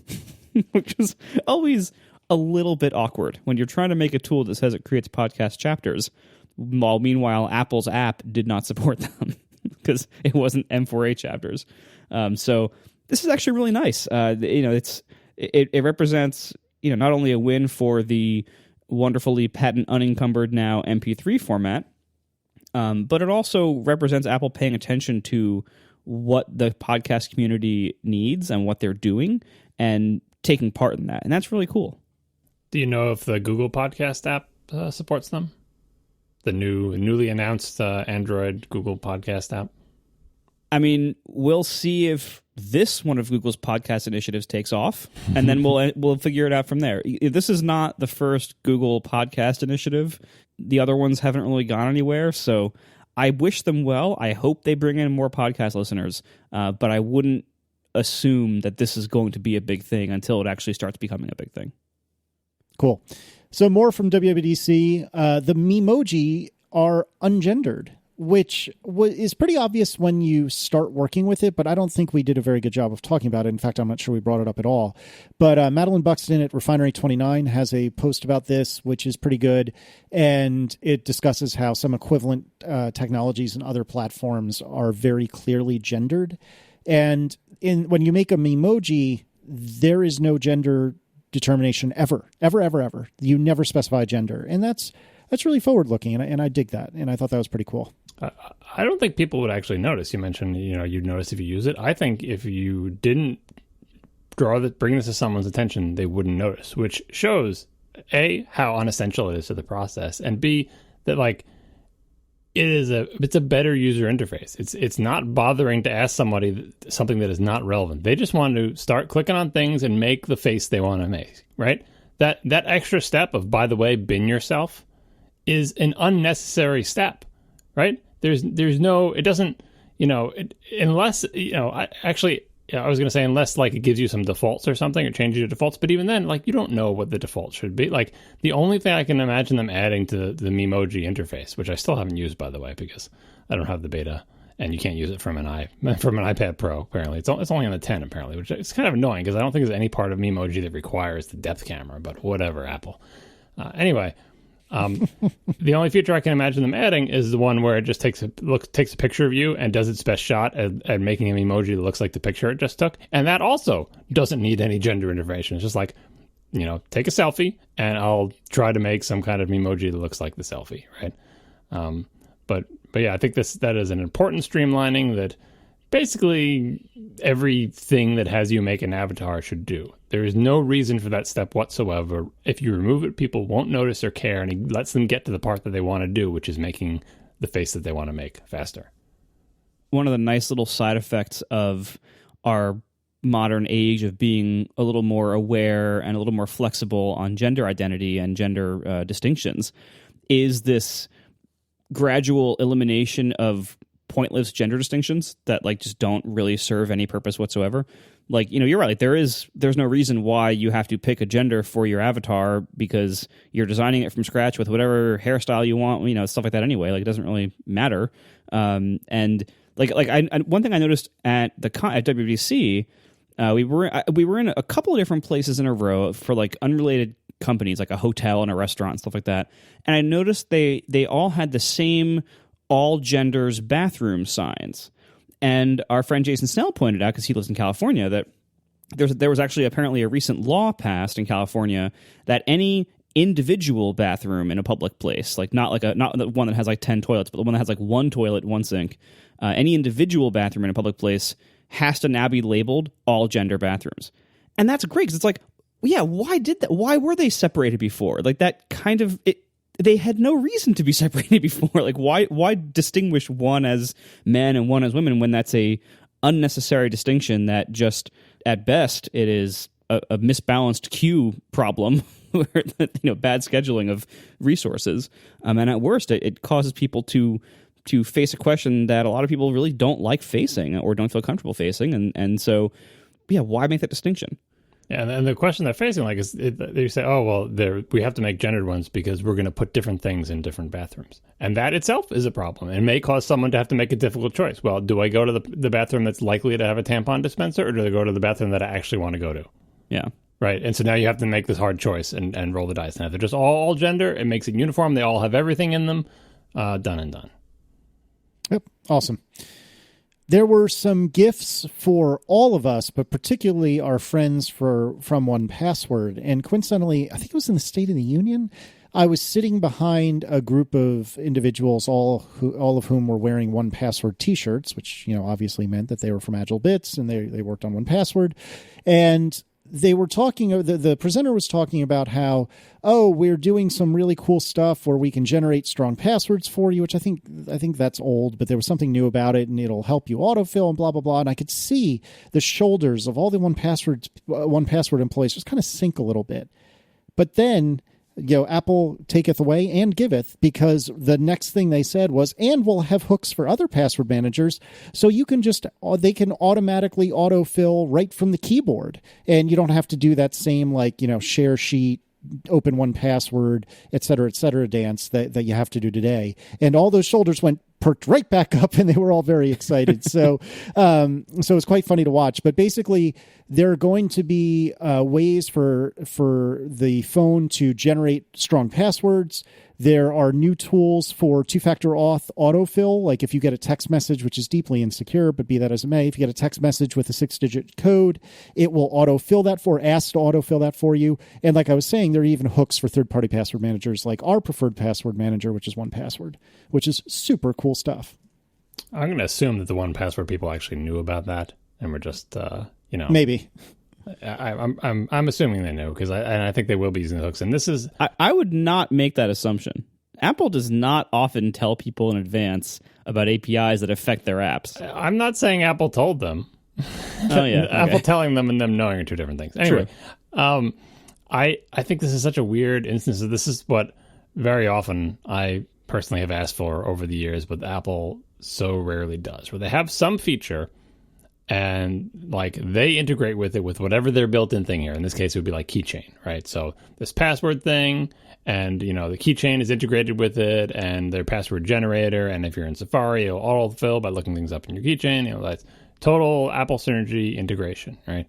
which is always a little bit awkward when you're trying to make a tool that says it creates podcast chapters, while meanwhile Apple's app did not support them because it wasn't M4A chapters. So this is actually really nice. It represents not only a win for the wonderfully patent unencumbered now MP3 format, but it also represents Apple paying attention to what the podcast community needs and what they're doing and taking part in that. And that's really cool. Do you know if the Google Podcast app supports them? The newly announced Android Google Podcast app? I mean, we'll see if this one of Google's podcast initiatives takes off, and then we'll figure it out from there. This is not the first Google podcast initiative. The other ones haven't really gone anywhere, so I wish them well. I hope they bring in more podcast listeners, but I wouldn't assume that this is going to be a big thing until it actually starts becoming a big thing. Cool. So more from WWDC. The Memoji are ungendered, which is pretty obvious when you start working with it, but I don't think we did a very good job of talking about it. In fact, I'm not sure we brought it up at all. But Madeline Buxton at Refinery29 has a post about this, which is pretty good. And it discusses how some equivalent technologies and other platforms are very clearly gendered. And when you make a Memoji, there is no gender determination ever. You never specify gender. And that's really forward-looking, and I dig that. And I thought that was pretty cool. I don't think people would actually notice. You mentioned, you'd notice if you use it. I think if you didn't bring this to someone's attention, they wouldn't notice, which shows, A, how unessential it is to the process, and B, that it's a better user interface. It's not bothering to ask somebody something that is not relevant. They just want to start clicking on things and make the face they want to make, right? That extra step of, by the way, bin yourself is an unnecessary step, right? There's no, it doesn't, unless, I was going to say unless it gives you some defaults or something or changes your defaults, but even then, you don't know what the default should be. The only thing I can imagine them adding to the Memoji interface, which I still haven't used, by the way, because I don't have the beta and you can't use it from an iPad Pro, apparently. It's only on the 10, apparently, which is kind of annoying because I don't think there's any part of Memoji that requires the depth camera, but whatever, Apple. Anyway, the only feature I can imagine them adding is the one where it just takes a picture of you and does its best shot at making an emoji that looks like the picture it just took. And that also doesn't need any gender information. It's just take a selfie and I'll try to make some kind of emoji that looks like the selfie, right? But yeah, I think that is an important streamlining that basically everything that has you make an avatar should do. There is no reason for that step whatsoever. If you remove it, people won't notice or care, and it lets them get to the part that they want to do, which is making the face that they want to make faster. One of the nice little side effects of our modern age of being a little more aware and a little more flexible on gender identity and gender distinctions is this gradual elimination of pointless gender distinctions that just don't really serve any purpose whatsoever. You're right. There's no reason why you have to pick a gender for your avatar because you're designing it from scratch with whatever hairstyle you want, stuff like that anyway. It doesn't really matter. And one thing I noticed at WWDC, we were in a couple of different places in a row for unrelated companies, like a hotel and a restaurant and stuff like that. And I noticed they all had the same all genders bathroom signs. And our friend Jason Snell pointed out, because he lives in California, that there was actually apparently a recent law passed in California that any individual bathroom in a public place, not the one that has 10 toilets, but the one that has one toilet, one sink, any individual bathroom in a public place has to now be labeled all gender bathrooms. And that's great, because it's yeah, why did that? Why were they separated before? That kind of they had no reason to be separated before. Why distinguish one as men and one as women when that's a unnecessary distinction that just, at best, it is a misbalanced queue problem, where bad scheduling of resources, and at worst, it causes people to face a question that a lot of people really don't like facing or don't feel comfortable facing, and so, yeah, why make that distinction? Yeah, and the question they're facing, is they say, oh, well, we have to make gendered ones because we're going to put different things in different bathrooms. And that itself is a problem. It may cause someone to have to make a difficult choice. Well, do I go to the bathroom that's likely to have a tampon dispenser, or do I go to the bathroom that I actually want to go to? Yeah. Right. And so now you have to make this hard choice and roll the dice. Now, if they're just all gender, it makes it uniform. They all have everything in them. Done and done. Yep. Awesome. There were some gifts for all of us, but particularly our friends from 1Password. And coincidentally, I think it was in the State of the Union, I was sitting behind a group of individuals, all of whom were wearing 1Password T-shirts, which obviously meant that they were from Agile Bits and they worked on 1Password. And they were talking, the presenter was talking about how, we're doing some really cool stuff where we can generate strong passwords for you, which I think that's old, but there was something new about it, and it'll help you autofill and blah, blah, blah. And I could see the shoulders of all the 1Password employees just kind of sink a little bit. But then, Apple taketh away and giveth, because the next thing they said was, and we'll have hooks for other password managers, so you can they can automatically autofill right from the keyboard, and you don't have to do that same share sheet open 1Password, et cetera, dance that you have to do today. And all those shoulders perked right back up, and they were all very excited. So it's quite funny to watch. But basically, there are going to be ways for the phone to generate strong passwords. There are new tools for two-factor auth autofill. Like if you get a text message, which is deeply insecure, but be that as it may, if you get a text message with a 6-digit code, it will ask to autofill that for you. And like I was saying, there are even hooks for third-party password managers, like our preferred password manager, which is 1Password, which is super cool stuff. I'm going to assume that the 1Password people actually knew about that, and we're just, maybe. I'm assuming they know, because I think they will be using the hooks. And this is I would not make that assumption. Apple does not often tell people in advance about APIs that affect their apps. I'm not saying Apple told them. Oh yeah, Apple telling them and them knowing are two different things. Anyway, I think this is such a weird instance. This is what very often I personally have asked for over the years, but Apple so rarely does, where they have some feature and like they integrate with it with whatever their built-in thing here. In this case, it would be like keychain, right? So this password thing, and the keychain is integrated with it, and their password generator. And if you're in Safari, it'll autofill by looking things up in your keychain. That's total Apple synergy integration, right?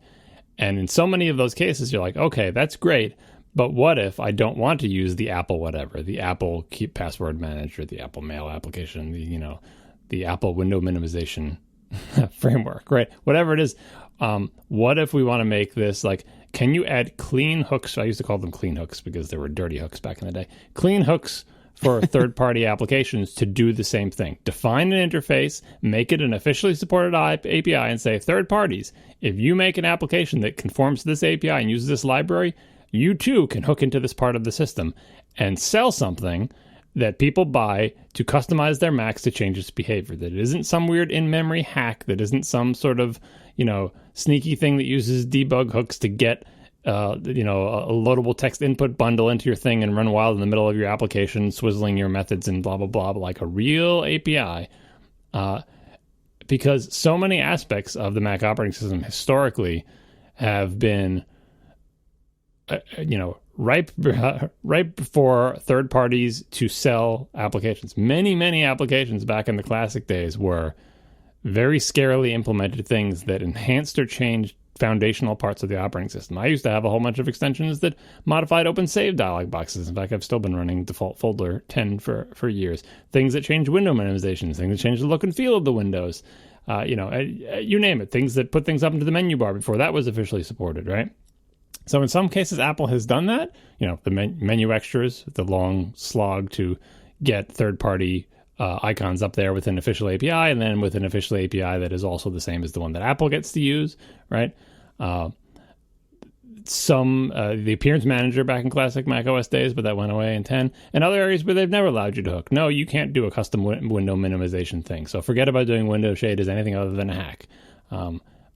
And in so many of those cases, you're like, okay, that's great. But what if I don't want to use the Apple whatever, the Apple Keep Password Manager, the Apple Mail application, the Apple window minimization framework, right? Whatever it is. What if we want to make this like, can you add clean hooks? I used to call them clean hooks because there were dirty hooks back in the day. Clean hooks for third-party applications to do the same thing. Define an interface, make it an officially supported API, and say, third parties, if you make an application that conforms to this API and uses this library, you too can hook into this part of the system and sell something that people buy to customize their Macs to change its behavior. That it isn't some weird in-memory hack. That isn't some sort of, sneaky thing that uses debug hooks to get, a loadable text input bundle into your thing and run wild in the middle of your application, swizzling your methods and blah, blah, blah, like a real API. Because so many aspects of the Mac operating system historically have been, ripe for third parties to sell applications. Many applications back in the classic days were very scarily implemented things that enhanced or changed foundational parts of the operating system. I used to have a whole bunch of extensions that modified open save dialog boxes. In fact, I've still been running default folder 10 for years. Things that change window minimizations, things that change the look and feel of the windows. You name it. Things that put things up into the menu bar before that was officially supported, right? So in some cases, Apple has done that. The menu extras, the long slog to get third-party icons up there with an official API, and then with an official API that is also the same as the one that Apple gets to use, right? The Appearance Manager back in classic Mac OS days, but that went away in 10. And other areas where they've never allowed you to hook. No, you can't do a custom window minimization thing. So forget about doing window shade as anything other than a hack.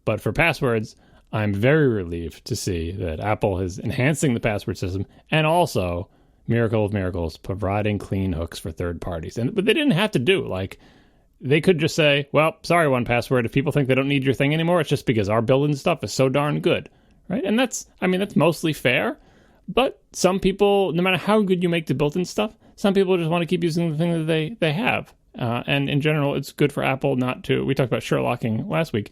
But for passwords, I'm very relieved to see that Apple is enhancing the password system and also, miracle of miracles, providing clean hooks for third parties. But they didn't have to do. They could just say, well, sorry, 1Password, if people think they don't need your thing anymore, it's just because our built-in stuff is so darn good, right? And that's mostly fair. But some people, no matter how good you make the built-in stuff, some people just want to keep using the thing that they have. And in general, it's good for Apple not to. We talked about Sherlocking last week.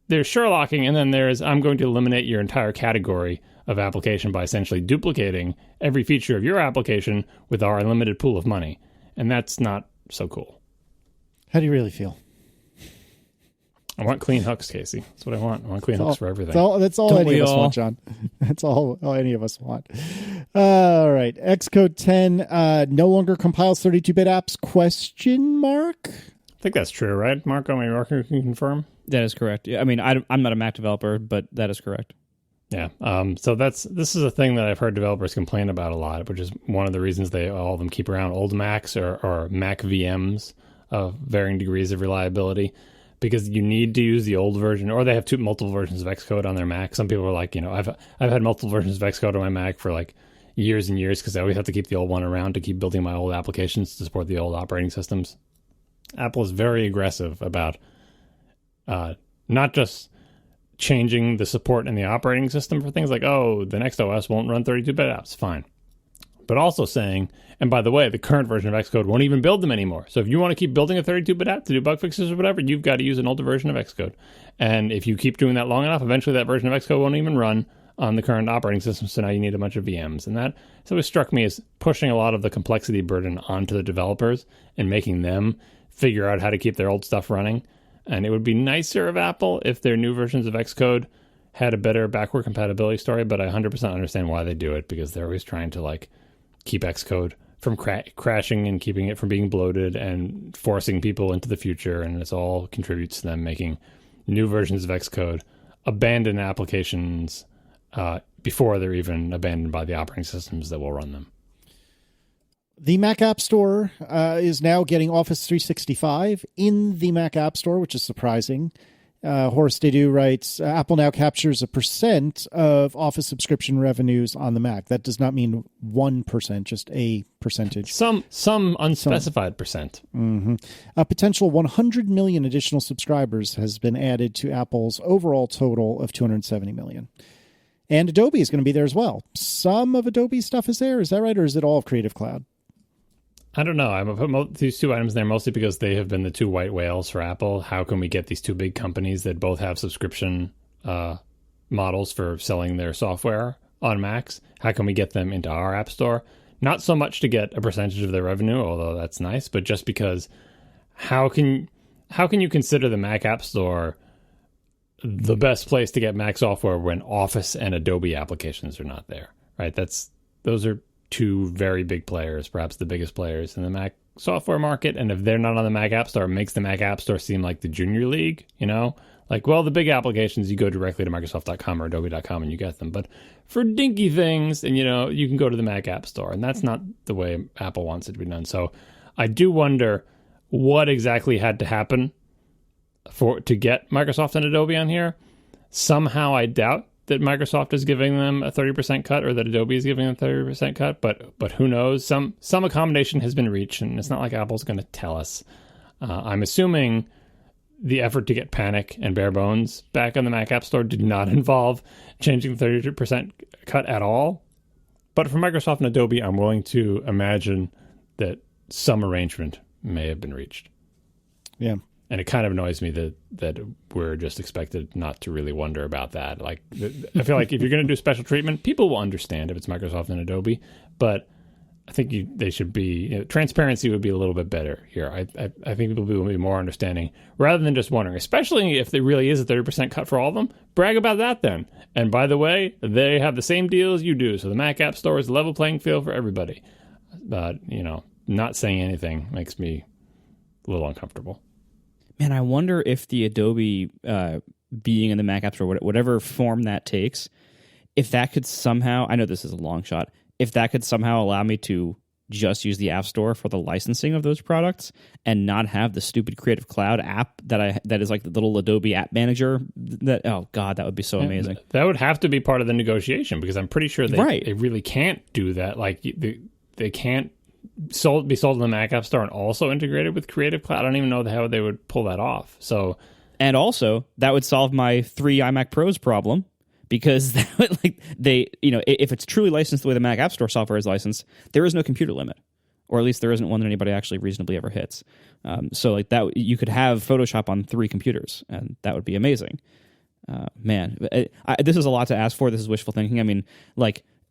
There's Sherlocking, and then there's I'm going to eliminate your entire category of application by essentially duplicating every feature of your application with our unlimited pool of money. And that's not so cool. How do you really feel? I want clean hooks, Casey. That's what I want. I want clean hooks for everything. That's all any of us want, John. That's all any of us want. All right. Xcode 10 no longer compiles 32-bit apps, ? I think that's true, right? Marco can confirm? That is correct. Yeah, I'm not a Mac developer, but that is correct. Yeah. So this is a thing that I've heard developers complain about a lot, which is one of the reasons all of them keep around old Macs or Mac VMs of varying degrees of reliability, because you need to use the old version, or they have multiple versions of Xcode on their Mac. Some people are like, I've had multiple versions of Xcode on my Mac for like years and years because I always have to keep the old one around to keep building my old applications to support the old operating systems. Apple is very aggressive about not just changing the support in the operating system for things like, oh, the next OS won't run 32-bit apps. Fine. But also saying, and by the way, the current version of Xcode won't even build them anymore. So if you want to keep building a 32-bit app to do bug fixes or whatever, you've got to use an older version of Xcode. And if you keep doing that long enough, eventually that version of Xcode won't even run on the current operating system. So now you need a bunch of VMs. And that so it struck me as pushing a lot of the complexity burden onto the developers and making them figure out how to keep their old stuff running. And it would be nicer of Apple if their new versions of Xcode had a better backward compatibility story. But I 100% understand why they do it, because they're always trying to keep Xcode from crashing and keeping it from being bloated and forcing people into the future. And it all contributes to them making new versions of Xcode abandon applications before they're even abandoned by the operating systems that will run them. The Mac App Store is now getting Office 365 in the Mac App Store, which is surprising. Horace Dedu writes, Apple now captures 1% of Office subscription revenues on the Mac. That does not mean 1%, just a percentage. Some unspecified percent. Mm-hmm. A potential 100 million additional subscribers has been added to Apple's overall total of 270 million. And Adobe is going to be there as well. Some of Adobe's stuff is there. Is that right? Or is it all of Creative Cloud? I don't know. I'm going to put these two items there mostly because they have been the two white whales for Apple. How can we get these two big companies that both have subscription models for selling their software on Macs? How can we get them into our App Store? Not so much to get a percentage of their revenue, although that's nice, but just because how can you consider the Mac App Store the best place to get Mac software when Office and Adobe applications are not there, right? Those are two very big players, perhaps the biggest players in the Mac software market. And if they're not on the Mac App Store, it makes the Mac App Store seem like the junior league, well, the big applications, you go directly to Microsoft.com or Adobe.com and you get them. But for dinky things, and you can go to the Mac App Store, and that's not the way Apple wants it to be done. So I do wonder what exactly had to happen to get Microsoft and Adobe on here. Somehow I doubt that Microsoft is giving them a 30% cut or that Adobe is giving them a 30% cut, but who knows? Some accommodation has been reached, and it's not like Apple's going to tell us. I'm assuming the effort to get Panic and Bare Bones back on the Mac App Store did not involve changing the 30% cut at all. But for Microsoft and Adobe, I'm willing to imagine that some arrangement may have been reached. Yeah. And it kind of annoys me that we're just expected not to really wonder about that. I feel like if you're going to do special treatment, people will understand if it's Microsoft and Adobe, but I think they should be transparency would be a little bit better here. I think people will be more understanding rather than just wondering, especially if there really is a 30% cut for all of them. Brag about that then. And by the way, they have the same deal as you do, so the Mac App Store is a level playing field for everybody. But not saying anything makes me a little uncomfortable. Man, I wonder if the Adobe being in the Mac App Store, whatever form that takes, if that could somehow, I know this is a long shot, if that could somehow allow me to just use the App Store for the licensing of those products and not have the stupid Creative Cloud app that is like the little Adobe App Manager. Oh God, that would be so amazing. That would have to be part of the negotiation, because I'm pretty sure they really can't do that. Like they can't be sold in the Mac App Store and also integrated with Creative Cloud. I don't even know how they would pull that off. So, and also that would solve my 3 iMac Pros problem, because that would, if it's truly licensed the way the Mac App Store software is licensed, there is no computer limit, or at least there isn't one that anybody actually reasonably ever hits. So that you could have Photoshop on 3 computers, and that would be amazing. This is a lot to ask for. This is wishful thinking. I mean,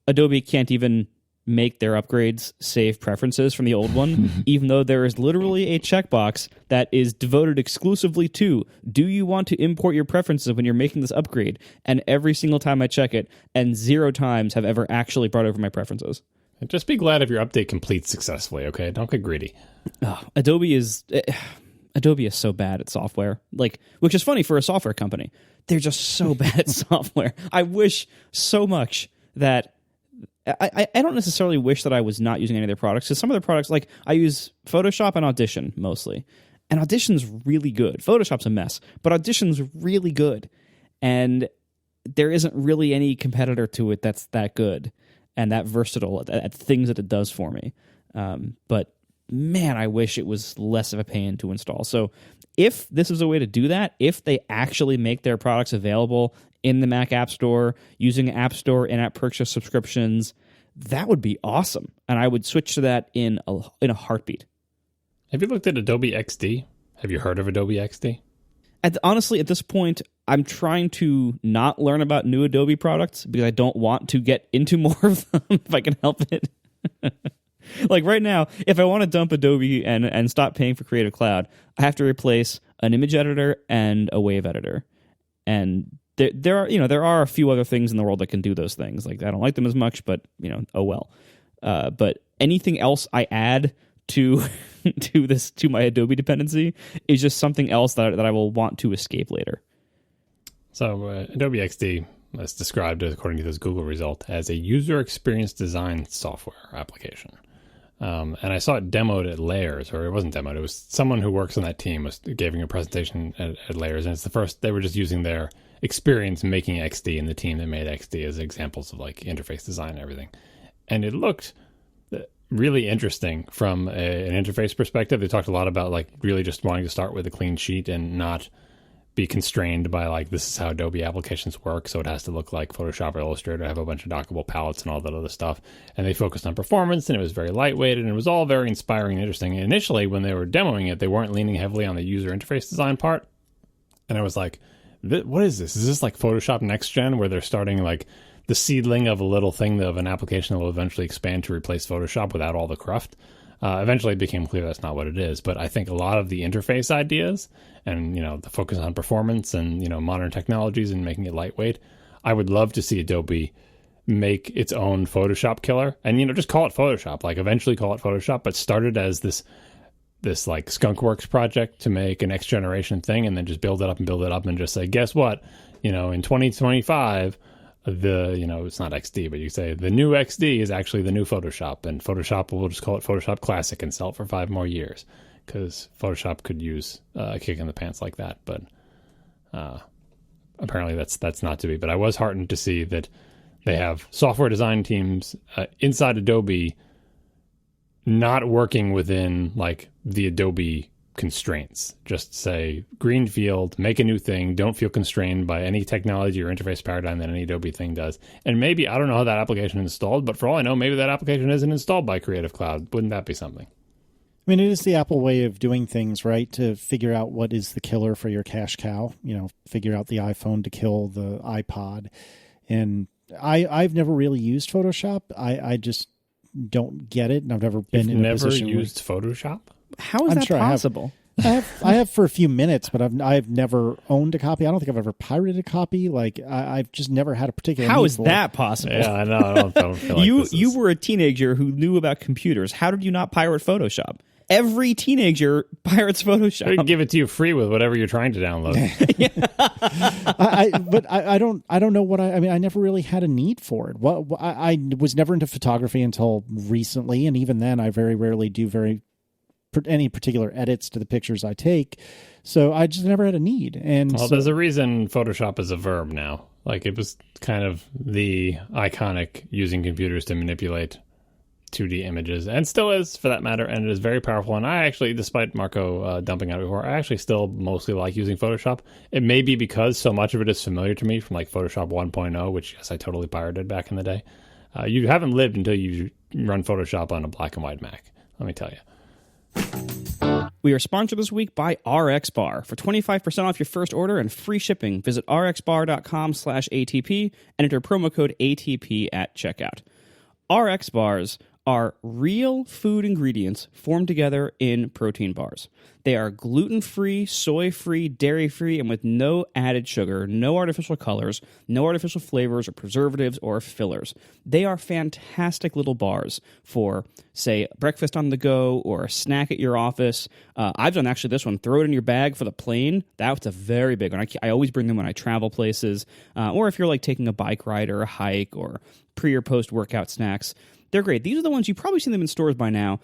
Adobe can't even make their upgrades save preferences from the old one, even though there is literally a checkbox that is devoted exclusively to, do you want to import your preferences when you're making this upgrade? And every single time I check it, and 0 times have ever actually brought over my preferences. Just be glad if your update completes successfully, okay? Don't get greedy. Adobe is so bad at software, which is funny for a software company. They're just so bad at software. I wish so much that I don't necessarily wish that I was not using any of their products, because some of their products, I use Photoshop and Audition mostly, and Audition's really good. Photoshop's a mess, but Audition's really good, and there isn't really any competitor to it that's that good and that versatile at things that it does for me. But man, I wish it was less of a pain to install. So if this is a way to do that, if they actually make their products available in the Mac App Store using App Store in-app purchase subscriptions, that would be awesome. And I would switch to that in a heartbeat. Have you looked at Adobe XD? Have you heard of Adobe XD? Honestly, at this point, I'm trying to not learn about new Adobe products because I don't want to get into more of them if I can help it. Like right now, if I want to dump Adobe and stop paying for Creative Cloud, I have to replace an image editor and a wave editor. And there are a few other things in the world that can do those things. Like I don't like them as much, but oh well. But anything else I add to my Adobe dependency is just something else that I will want to escape later. So Adobe XD is described, according to this Google result, as a user experience design software application. And I saw it demoed at Layers, or it wasn't demoed. It was someone who works on that team was giving a presentation at Layers, and it's the first. They were just using their experience making XD and the team that made XD as examples of like interface design and everything. And it looked really interesting from an interface perspective. They talked a lot about like really just wanting to start with a clean sheet and not be constrained by like this is how Adobe applications work, so it has to look like Photoshop or Illustrator, have a bunch of dockable palettes and all that other stuff. And they focused on performance, and it was very lightweight, and it was all very inspiring and interesting. And initially, when they were demoing it, they weren't leaning heavily on the user interface design part. And I was like, what is this? Is this like Photoshop Next Gen, where they're starting like the seedling of a little thing of an application that will eventually expand to replace Photoshop without all the cruft? Eventually it became clear that's not what it is, but I think a lot of the interface ideas and, the focus on performance and, modern technologies and making it lightweight, I would love to see Adobe make its own Photoshop killer and, just call it Photoshop, like eventually call it Photoshop, but started as this like skunkworks project to make a next generation thing and then just build it up and just say, guess what, in 2025, it's not XD, but you say the new XD is actually the new Photoshop, and Photoshop will just call it Photoshop Classic and sell it for 5 more years because Photoshop could use a kick in the pants like that. But apparently that's not to be. But I was heartened to see that they have software design teams inside Adobe not working within like the Adobe constraints. Just say greenfield, make a new thing, don't feel constrained by any technology or interface paradigm that any Adobe thing does. And maybe, I don't know how that application is installed, but for all I know, maybe that application isn't installed by Creative Cloud. Wouldn't that be something? I mean, it is the Apple way of doing things, right? To figure out what is the killer for your cash cow, figure out the iPhone to kill the iPod. And I've never really used Photoshop. I just don't get it. And I've never been in a position never used Photoshop? How is that possible? I have for a few minutes, but I've never owned a copy. I don't think I've ever pirated a copy. Like I've just never had a particular. How is that possible? Yeah, I know. I don't feel like you were a teenager who knew about computers. How did you not pirate Photoshop? Every teenager pirates Photoshop. They give it to you free with whatever you're trying to download. I don't know what I mean. I never really had a need for it. I was never into photography until recently, and even then, I very rarely do any particular edits to the pictures I take. So I just never had a need. And there's a reason Photoshop is a verb now. Like it was kind of the iconic using computers to manipulate 2D images, and still is for that matter, and it is very powerful. And I actually, despite Marco dumping out before, I actually still mostly like using Photoshop. It may be because so much of it is familiar to me from like Photoshop 1.0, which yes, I totally pirated back in the day. You haven't lived until you run Photoshop on a black and white Mac, let me tell you. We are sponsored this week by RXBAR. For 25% off your first order and free shipping, visit rxbar.com/ATP and enter promo code ATP at checkout. RXBARs are real food ingredients formed together in protein bars. They are gluten-free, soy-free, dairy-free, and with no added sugar, no artificial colors, no artificial flavors or preservatives or fillers. They are fantastic little bars for, say, breakfast on the go or a snack at your office. I've done actually this one, throw it in your bag for the plane. That's a very big one. I always bring them when I travel places, or if you're like taking a bike ride or a hike or pre or post-workout snacks. They're great. These are the ones, you've probably seen them in stores by now.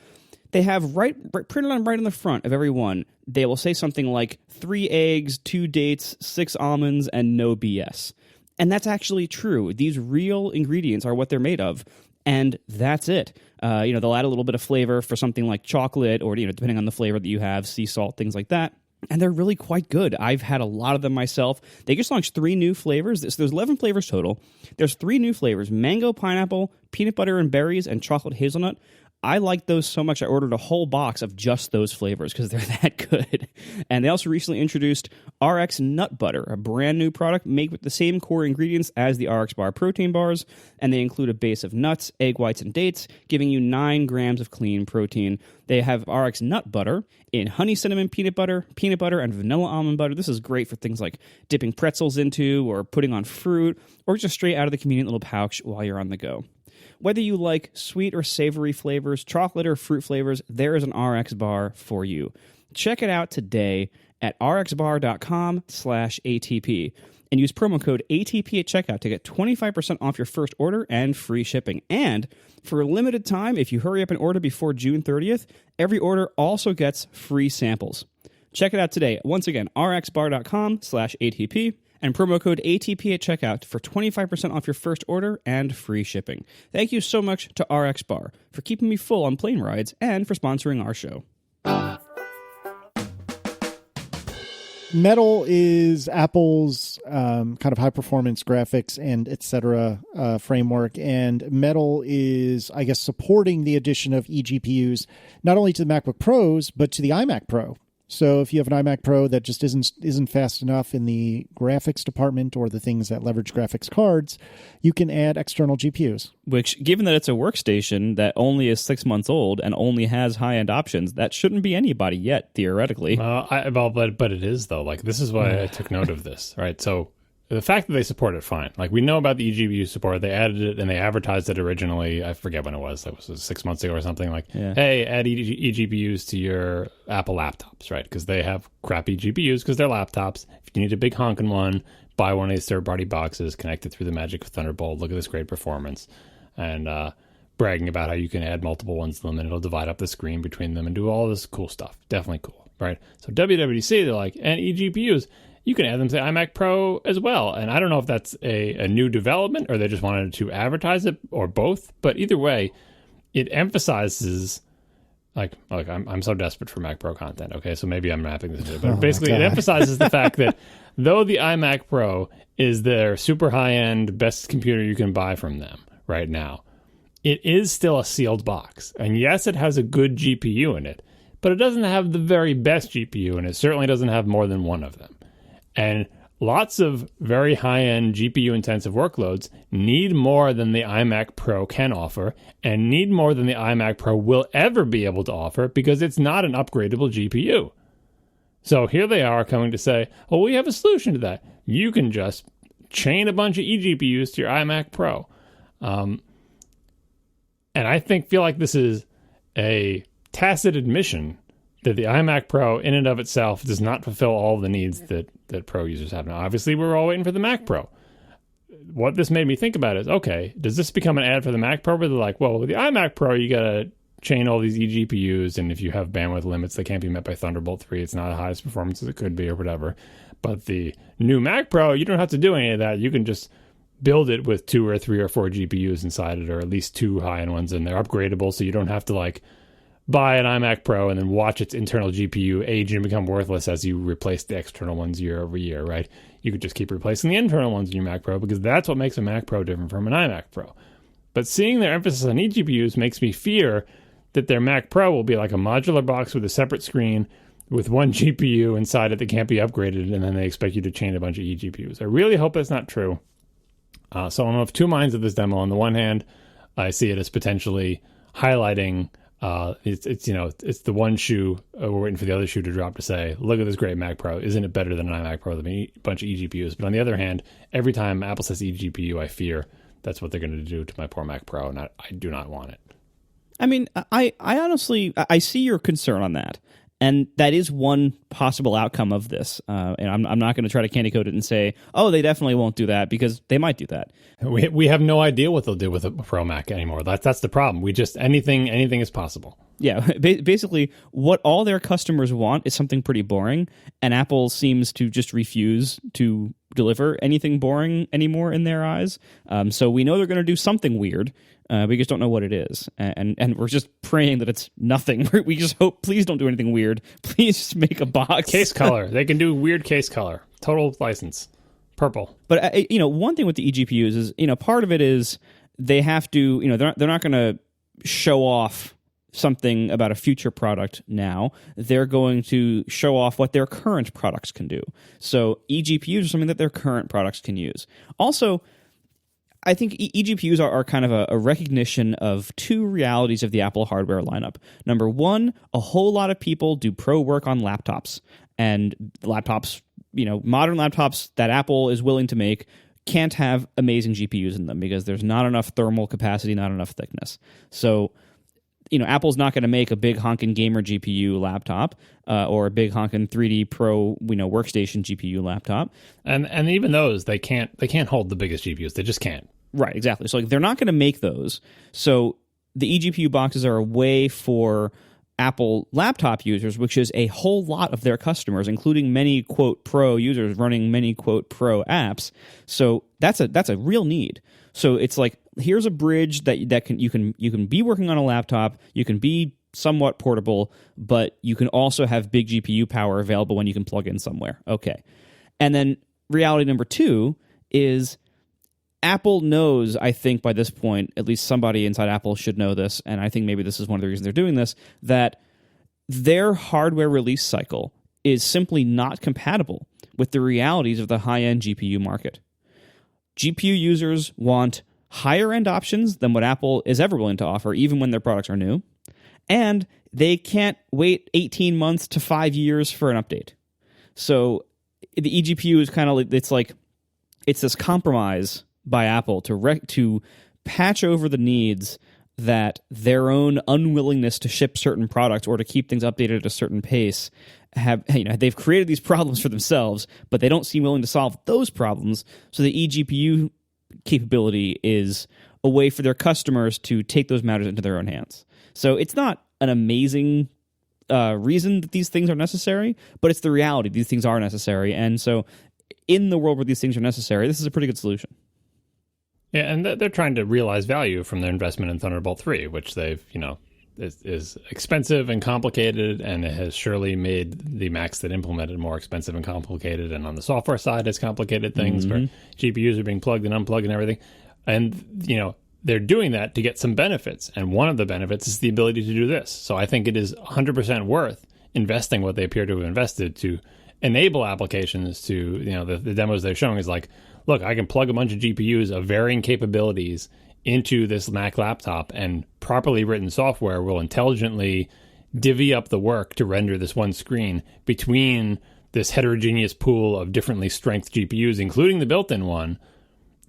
They have printed on right on the front of every one. They will say something like 3 eggs, 2 dates, 6 almonds, and no BS. And that's actually true. These real ingredients are what they're made of. and that's it. They'll add a little bit of flavor for something like chocolate, or depending on the flavor that you have, sea salt, things like that. And they're really quite good. I've had a lot of them myself. They just launched 3 new flavors. So there's 11 flavors total. There's 3 new flavors: mango, pineapple, peanut butter and berries, and chocolate hazelnut. I like those so much I ordered a whole box of just those flavors because they're that good. And they also recently introduced RX Nut Butter, a brand new product made with the same core ingredients as the RXBAR protein bars, and they include a base of nuts, egg whites, and dates, giving you 9 grams of clean protein. They have RX Nut Butter in honey cinnamon peanut butter, and vanilla almond butter. This is great for things like dipping pretzels into, or putting on fruit, or just straight out of the convenient little pouch while you're on the go. Whether you like sweet or savory flavors, chocolate or fruit flavors, there is an RX bar for you. Check it out today at rxbar.com/ATP and use promo code ATP at checkout to get 25% off your first order and free shipping. And for a limited time, if you hurry up and order before June 30th, every order also gets free samples. Check it out today. Once again, rxbar.com/ATP. and promo code ATP at checkout for 25% off your first order and free shipping. Thank you so much to RXBAR for keeping me full on plane rides and for sponsoring our show. Metal is Apple's kind of high-performance graphics and et cetera framework, and Metal is, I guess, supporting the addition of eGPUs not only to the MacBook Pros, but to the iMac Pro. So if you have an iMac Pro that just isn't fast enough in the graphics department or the things that leverage graphics cards, you can add external GPUs. Which, given that it's a workstation that only is 6 months old and only has high-end options, that shouldn't be anybody yet, theoretically. But it is, though. Like, this is why I took note of this, right? So the fact that they support it, fine. Like, we know about the eGPU support. They added it and they advertised it originally. I forget when it was. That was 6 months ago or something. Like, hey, add eGPUs to your Apple laptops, right? Because they have crappy GPUs because they're laptops. If you need a big honking one, buy one of these third-party boxes, connect it through the magic of Thunderbolt. Look at this great performance. And bragging about how you can add multiple ones to them and it'll divide up the screen between them and do all this cool stuff. Definitely cool, right? So WWDC, they're like, and eGPUs, you can add them to iMac Pro as well. And I don't know if that's a new development or they just wanted to advertise it or both. But either way, it emphasizes, I'm so desperate for Mac Pro content. Okay, so maybe I'm wrapping this into it. But basically, it emphasizes the fact that though the iMac Pro is their super high-end, best computer you can buy from them right now, it is still a sealed box. And yes, it has a good GPU in it, but it doesn't have the very best GPU, and it certainly doesn't have more than one of them. And lots of very high-end GPU-intensive workloads need more than the iMac Pro can offer, and need more than the iMac Pro will ever be able to offer because it's not an upgradable GPU. So here they are coming to say, well, we have a solution to that. You can just chain a bunch of eGPUs to your iMac Pro. And I feel like this is a tacit admission that the iMac Pro in and of itself does not fulfill all of the needs that Pro users have. Now, obviously, we're all waiting for the Mac Pro. What this made me think about is, okay, does this become an ad for the Mac Pro where they're like, well, with the iMac Pro, you got to chain all these eGPUs, and if you have bandwidth limits that can't be met by Thunderbolt 3, it's not as high as performance as it could be or whatever. But the new Mac Pro, you don't have to do any of that. You can just build it with 2 or 3 or 4 GPUs inside it, or at least 2 high-end ones, and they're upgradable, so you don't have to, buy an iMac Pro and then watch its internal GPU age and become worthless as you replace the external ones year over year, right? You could just keep replacing the internal ones in your Mac Pro because that's what makes a Mac Pro different from an iMac Pro. But seeing their emphasis on eGPUs makes me fear that their Mac Pro will be like a modular box with a separate screen with one GPU inside it that can't be upgraded, and then they expect you to chain a bunch of eGPUs. I really hope that's not true. So I'm of two minds of this demo. On the one hand, I see it as potentially highlighting it's the one shoe we're waiting for the other shoe to drop to say, look at this great Mac Pro. Isn't it better than an iMac Pro with a bunch of eGPUs? But on the other hand, every time Apple says eGPU, I fear that's what they're going to do to my poor Mac Pro, and I do not want it. I mean, I honestly, I see your concern on that. And that is one possible outcome of this. And I'm not going to try to candy coat it and say, oh, they definitely won't do that, because they might do that. We have no idea what they'll do with a Pro Mac anymore. That's the problem. We just, anything is possible. Yeah, basically what all their customers want is something pretty boring, and Apple seems to just refuse to deliver anything boring anymore in their eyes. So we know they're going to do something weird, We just don't know what it is, and we're just praying that it's nothing. We just hope, please don't do anything weird. Please just make a box. Case color. They can do weird case color. Total license. Purple. But one thing with the eGPUs is, part of it is they have to, they're not going to show off something about a future product now. They're going to show off what their current products can do. So eGPUs are something that their current products can use. Also, I think eGPUs are kind of a recognition of two realities of the Apple hardware lineup. Number one, a whole lot of people do pro work on laptops, and laptops, modern laptops that Apple is willing to make can't have amazing GPUs in them because there's not enough thermal capacity, not enough thickness. So, Apple's not going to make a big honkin' gamer GPU laptop or a big honkin' 3D Pro, workstation GPU laptop. And even those, they can't hold the biggest GPUs. They just can't. Right, exactly. So they're not going to make those. So the eGPU boxes are a way for Apple laptop users, which is a whole lot of their customers, including many quote pro users running many quote pro apps. So that's a real need. So it's like, here's a bridge that you can be working on a laptop, you can be somewhat portable, but you can also have big GPU power available when you can plug in somewhere. Okay. And then reality number two is Apple knows, I think by this point, at least somebody inside Apple should know this, and I think maybe this is one of the reasons they're doing this, that their hardware release cycle is simply not compatible with the realities of the high-end GPU market. GPU users want higher-end options than what Apple is ever willing to offer, even when their products are new, and they can't wait 18 months to 5 years for an update. So the eGPU is kind of it's this compromise by Apple to patch over the needs that their own unwillingness to ship certain products or to keep things updated at a certain pace they've created these problems for themselves, but they don't seem willing to solve those problems. So the eGPU capability is a way for their customers to take those matters into their own hands. So it's not an amazing reason that these things are necessary, but it's the reality. These things are necessary. And so in the world where these things are necessary, this is a pretty good solution. Yeah, and they're trying to realize value from their investment in Thunderbolt 3, which they've, is expensive and complicated, and it has surely made the Macs that implement it more expensive and complicated. And on the software side, it's complicated things where GPUs are being plugged and unplugged and everything. And, they're doing that to get some benefits. And one of the benefits is the ability to do this. So I think it is 100% worth investing what they appear to have invested to enable applications to, the demos they're showing is like, look, I can plug a bunch of GPUs of varying capabilities into this Mac laptop, and properly written software will intelligently divvy up the work to render this one screen between this heterogeneous pool of differently strength GPUs, including the built-in one,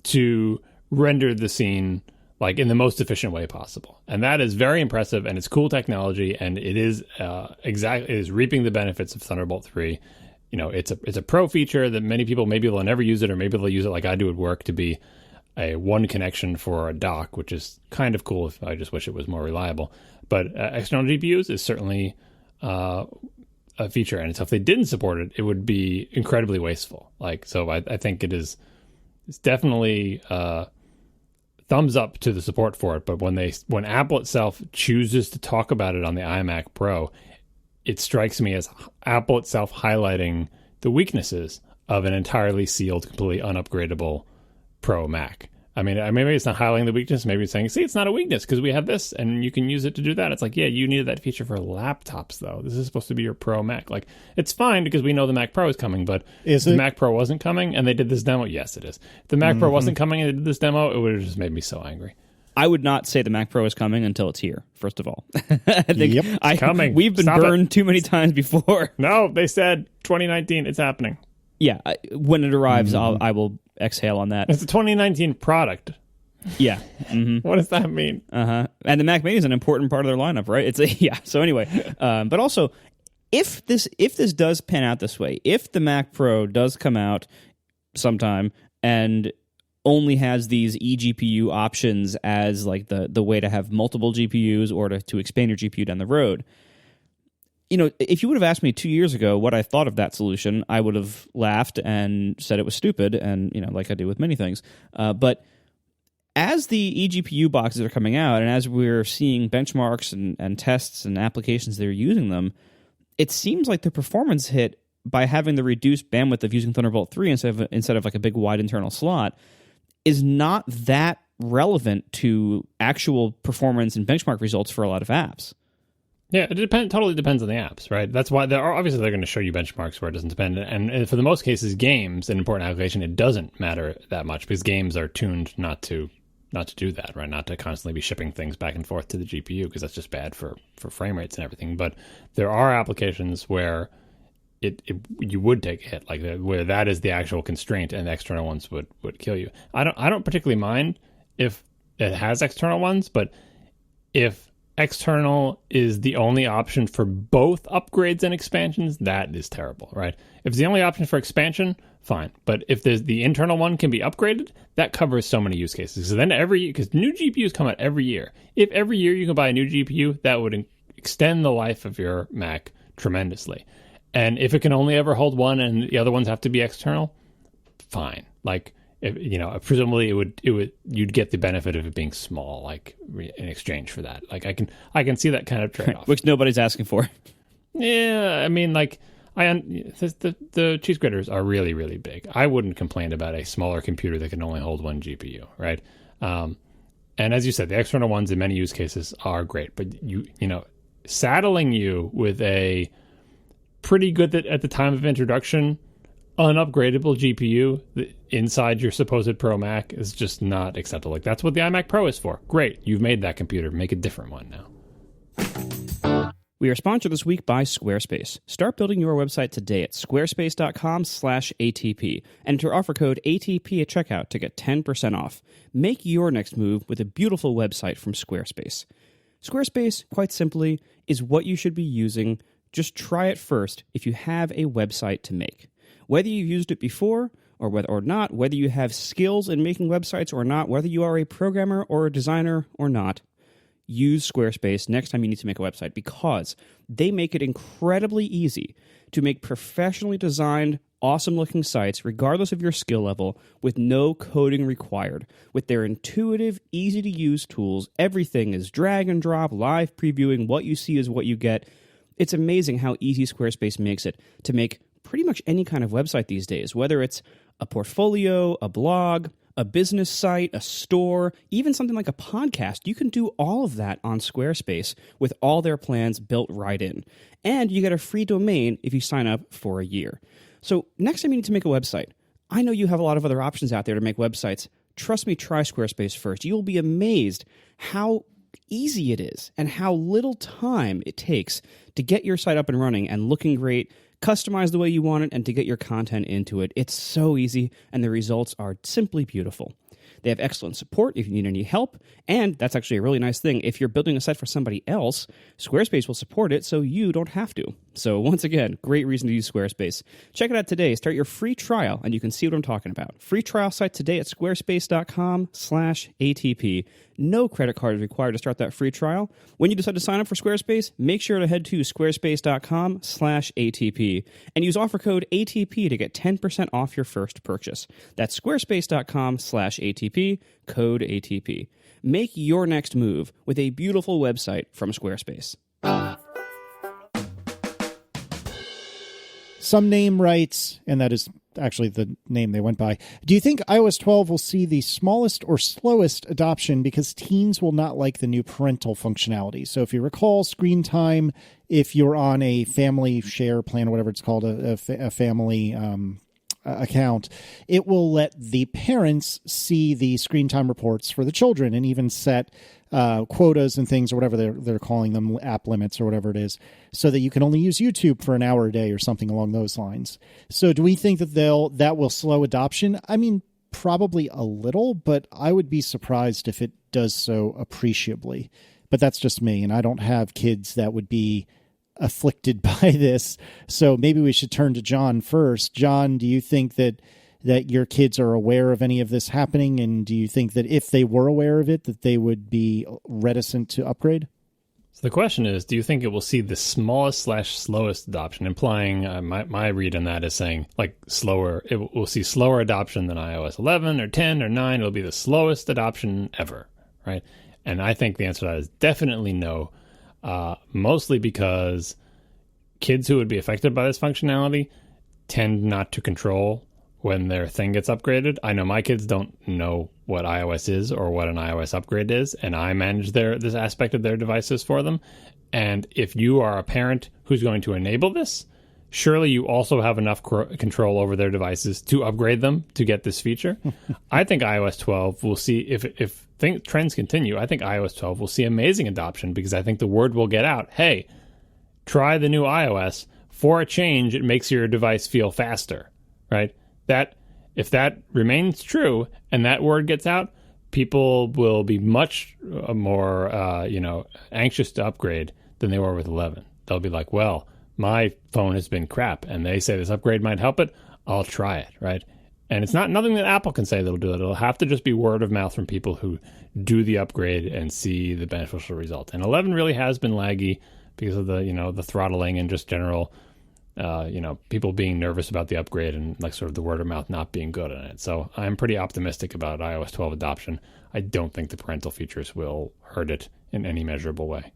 to render the scene like in the most efficient way possible. And that is very impressive, and it's cool technology, and it is it is reaping the benefits of Thunderbolt 3. It's a pro feature that many people maybe will never use it, or maybe they'll use it like I do at work to be a one connection for a dock, which is kind of cool. If I just wish it was more reliable. But external GPUs is certainly a feature, and so if they didn't support it, it would be incredibly wasteful. So I think it's definitely thumbs up to the support for it. But when Apple itself chooses to talk about it on the iMac Pro, it strikes me as Apple itself highlighting the weaknesses of an entirely sealed, completely unupgradable Pro Mac. I mean, maybe it's not highlighting the weakness. Maybe it's saying, see, it's not a weakness because we have this and you can use it to do that. It's like, yeah, you needed that feature for laptops, though. This is supposed to be your Pro Mac. Like, it's fine because we know the Mac Pro is coming, but if the Mac Pro wasn't coming and they did this demo, yes, it is. If the Mac Pro wasn't coming and they did this demo, it would have just made me so angry. I would not say the Mac Pro is coming until it's here, first of all. I think it's coming. We've been burned too many times before. No, they said 2019. It's happening. Yeah, when it arrives, I will exhale on that. It's a 2019 product. Yeah. What does that mean? And the Mac Mini is an important part of their lineup, right? So anyway, but also, if this does pan out this way, if the Mac Pro does come out sometime and only has these eGPU options as like the way to have multiple GPUs or to expand your GPU down the road, if you would have asked me 2 years ago what I thought of that solution, I would have laughed and said it was stupid, and like I do with many things. But as the eGPU boxes are coming out, and as we're seeing benchmarks and tests and applications that are using them, it seems like the performance hit by having the reduced bandwidth of using Thunderbolt 3 instead of like a big wide internal slot is not that relevant to actual performance and benchmark results for a lot of apps. Yeah, it totally depends on the apps, right? That's why they're going to show you benchmarks where it doesn't depend. And for the most cases, games, an important application, it doesn't matter that much because games are tuned not to do that, right? Not to constantly be shipping things back and forth to the GPU because that's just bad for frame rates and everything. But there are applications where you would take a hit, like where that is the actual constraint, and the external ones would kill you. I don't particularly mind if it has external ones, but if external is the only option for both upgrades and expansions, that is terrible, right? If it's the only option for expansion, fine. But if there's the internal one can be upgraded, that covers so many use cases. So then because new GPUs come out every year. If every year you can buy a new GPU, that would extend the life of your Mac tremendously. And if it can only ever hold one and the other ones have to be external, fine. Like, presumably you'd get the benefit of it being small, like in exchange for that. Like I can see that kind of trade-off, which nobody's asking for. Yeah, I mean, like the cheese graters are really, really big. I wouldn't complain about a smaller computer that can only hold one GPU, right? And as you said, the external ones in many use cases are great, but saddling you with a pretty good at the time of introduction unupgradable GPU inside your supposed Pro Mac is just not acceptable. Like, that's what the iMac Pro is for. Great, you've made that computer. Make a different one now. We are sponsored this week by Squarespace. Start building your website today at squarespace.com/ATP. Enter offer code ATP at checkout to get 10% off. Make your next move with a beautiful website from Squarespace. Squarespace, quite simply, is what you should be using. Just try it first if you have a website to make. Whether you've used it before or not, whether you have skills in making websites or not, whether you are a programmer or a designer or not, use Squarespace next time you need to make a website because they make it incredibly easy to make professionally designed, awesome-looking sites, regardless of your skill level, with no coding required. With their intuitive, easy-to-use tools, everything is drag and drop, live previewing, what you see is what you get. It's amazing how easy Squarespace makes it to make pretty much any kind of website these days, whether it's a portfolio, a blog, a business site, a store, even something like a podcast. You can do all of that on Squarespace with all their plans built right in. And you get a free domain if you sign up for a year. So next time you need to make a website, I know you have a lot of other options out there to make websites. Trust me, try Squarespace first. You will be amazed how easy it is and how little time it takes to get your site up and running and looking great, customize the way you want it, and to get your content into it. It's so easy, and the results are simply beautiful. They have excellent support if you need any help, and that's actually a really nice thing. If you're building a site for somebody else, Squarespace will support it so you don't have to. So once again, great reason to use Squarespace. Check it out today. Start your free trial, and you can see what I'm talking about. Free trial site today at squarespace.com/ATP. No credit card is required to start that free trial. When you decide to sign up for Squarespace, make sure to head to squarespace.com/ATP and use offer code ATP to get 10% off your first purchase. That's squarespace.com/ATP, code ATP. Make your next move with a beautiful website from Squarespace. Some name writes, and that is actually the name they went by. Do you think iOS 12 will see the smallest or slowest adoption because teens will not like the new parental functionality? So if you recall, screen time, if you're on a family share plan or whatever it's called, a family account, it will let the parents see the screen time reports for the children and even set quotas and things or whatever they're calling them, app limits or whatever it is, so that you can only use YouTube for an hour a day or something along those lines. So do we think that that will slow adoption? I mean, probably a little, but I would be surprised if it does so appreciably. But that's just me, and I don't have kids that would be afflicted by this. So maybe we should turn to John first. John, do you think that your kids are aware of any of this happening? And do you think that if they were aware of it, that they would be reticent to upgrade? So the question is, do you think it will see the smallest/slowest adoption? Implying my read on that is saying like slower. It will see slower adoption than iOS 11 or 10 or 9. It'll be the slowest adoption ever, right? And I think the answer to that is definitely no. Mostly because kids who would be affected by this functionality tend not to control when their thing gets upgraded. I know my kids don't know what iOS is or what an iOS upgrade is, and I manage this aspect of their devices for them. And if you are a parent who's going to enable this, surely you also have enough control over their devices to upgrade them to get this feature. I think iOS 12 will see, if trends continue, I think iOS 12 will see amazing adoption, because I think the word will get out, hey, try the new iOS. For a change, it makes your device feel faster, right? If that remains true and that word gets out, people will be much more anxious to upgrade than they were with 11. They'll be like, well, my phone has been crap, and they say this upgrade might help it. I'll try it, right? And it's nothing that Apple can say that'll do it. It'll have to just be word of mouth from people who do the upgrade and see the beneficial result. And 11 really has been laggy because of the throttling and just general, people being nervous about the upgrade and like sort of the word of mouth not being good on it. So I'm pretty optimistic about iOS 12 adoption. I don't think the parental features will hurt it in any measurable way.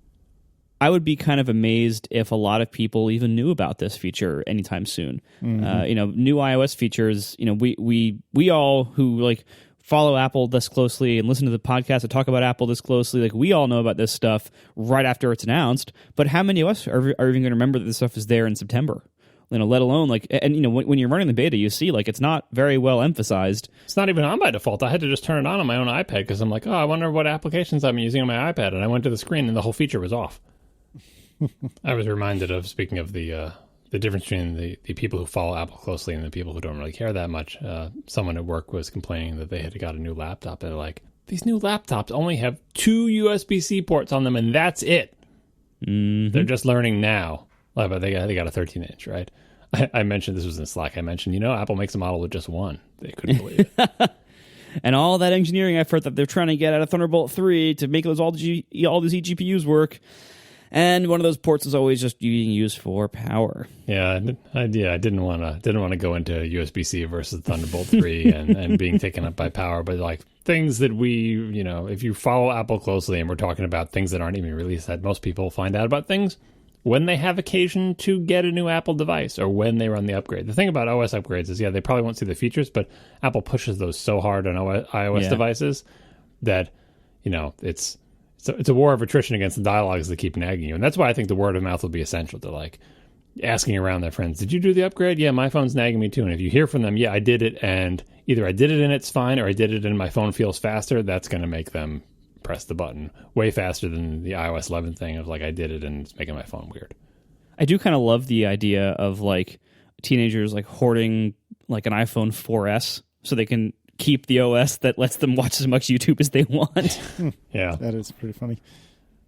I would be kind of amazed if a lot of people even knew about this feature anytime soon. Mm-hmm. New iOS features. We all who like follow Apple this closely and listen to the podcast that talk about Apple this closely, like we all know about this stuff right after it's announced. But how many of us are even going to remember that this stuff is there in September? Let alone when you're running the beta, you see like it's not very well emphasized. It's not even on by default. I had to just turn it on my own iPad because I'm like, I wonder what applications I'm using on my iPad, and I went to the screen and the whole feature was off. I was reminded of, speaking of the difference between the people who follow Apple closely and the people who don't really care that much. Someone at work was complaining that they had got a new laptop, and they're like, these new laptops only have 2 USB-C ports on them, and that's it. Mm-hmm. They're just learning now. But they got a 13-inch, right? I mentioned, this was in Slack, I mentioned, Apple makes a model with just one. They couldn't believe it. And all that engineering effort that they're trying to get out of Thunderbolt 3 to make all these eGPUs work. And one of those ports is always just being used for power. Yeah, I didn't want to go into USB-C versus Thunderbolt 3 and being taken up by power, but like things that we, if you follow Apple closely and we're talking about things that aren't even released, that most people find out about things when they have occasion to get a new Apple device or when they run the upgrade. The thing about OS upgrades is, they probably won't see the features, but Apple pushes those so hard on iOS devices that, it's a war of attrition against the dialogues that keep nagging you. And that's why I think the word of mouth will be essential to like asking around their friends, did you do the upgrade? Yeah, my phone's nagging me too. And if you hear from them, yeah, I did it, and either I did it and it's fine, or I did it and my phone feels faster, that's going to make them press the button way faster than the iOS 11 thing of like, I did it and it's making my phone weird. I do kind of love the idea of like teenagers like hoarding like an iPhone 4S so they can keep the OS that lets them watch as much YouTube as they want. Yeah, that is pretty funny.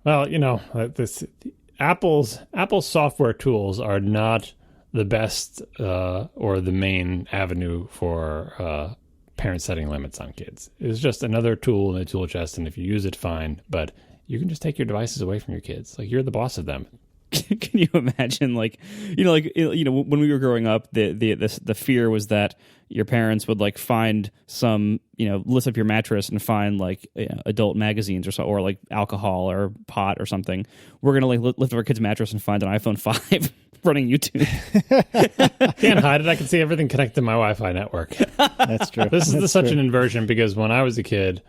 Well, Apple's software tools are not the best or the main avenue for parents setting limits on kids. It's just another tool in the tool chest, and if you use it, fine. But you can just take your devices away from your kids. Like, you're the boss of them. Can you imagine, when we were growing up, the fear was that your parents would like find some, list up your mattress and find like adult magazines or like alcohol or pot or something. We're gonna like lift up our kid's mattress and find an iPhone 5 running YouTube. Can't hide it. I can see everything connected to my Wi-Fi network. That's true. This is such an inversion, because when I was a kid,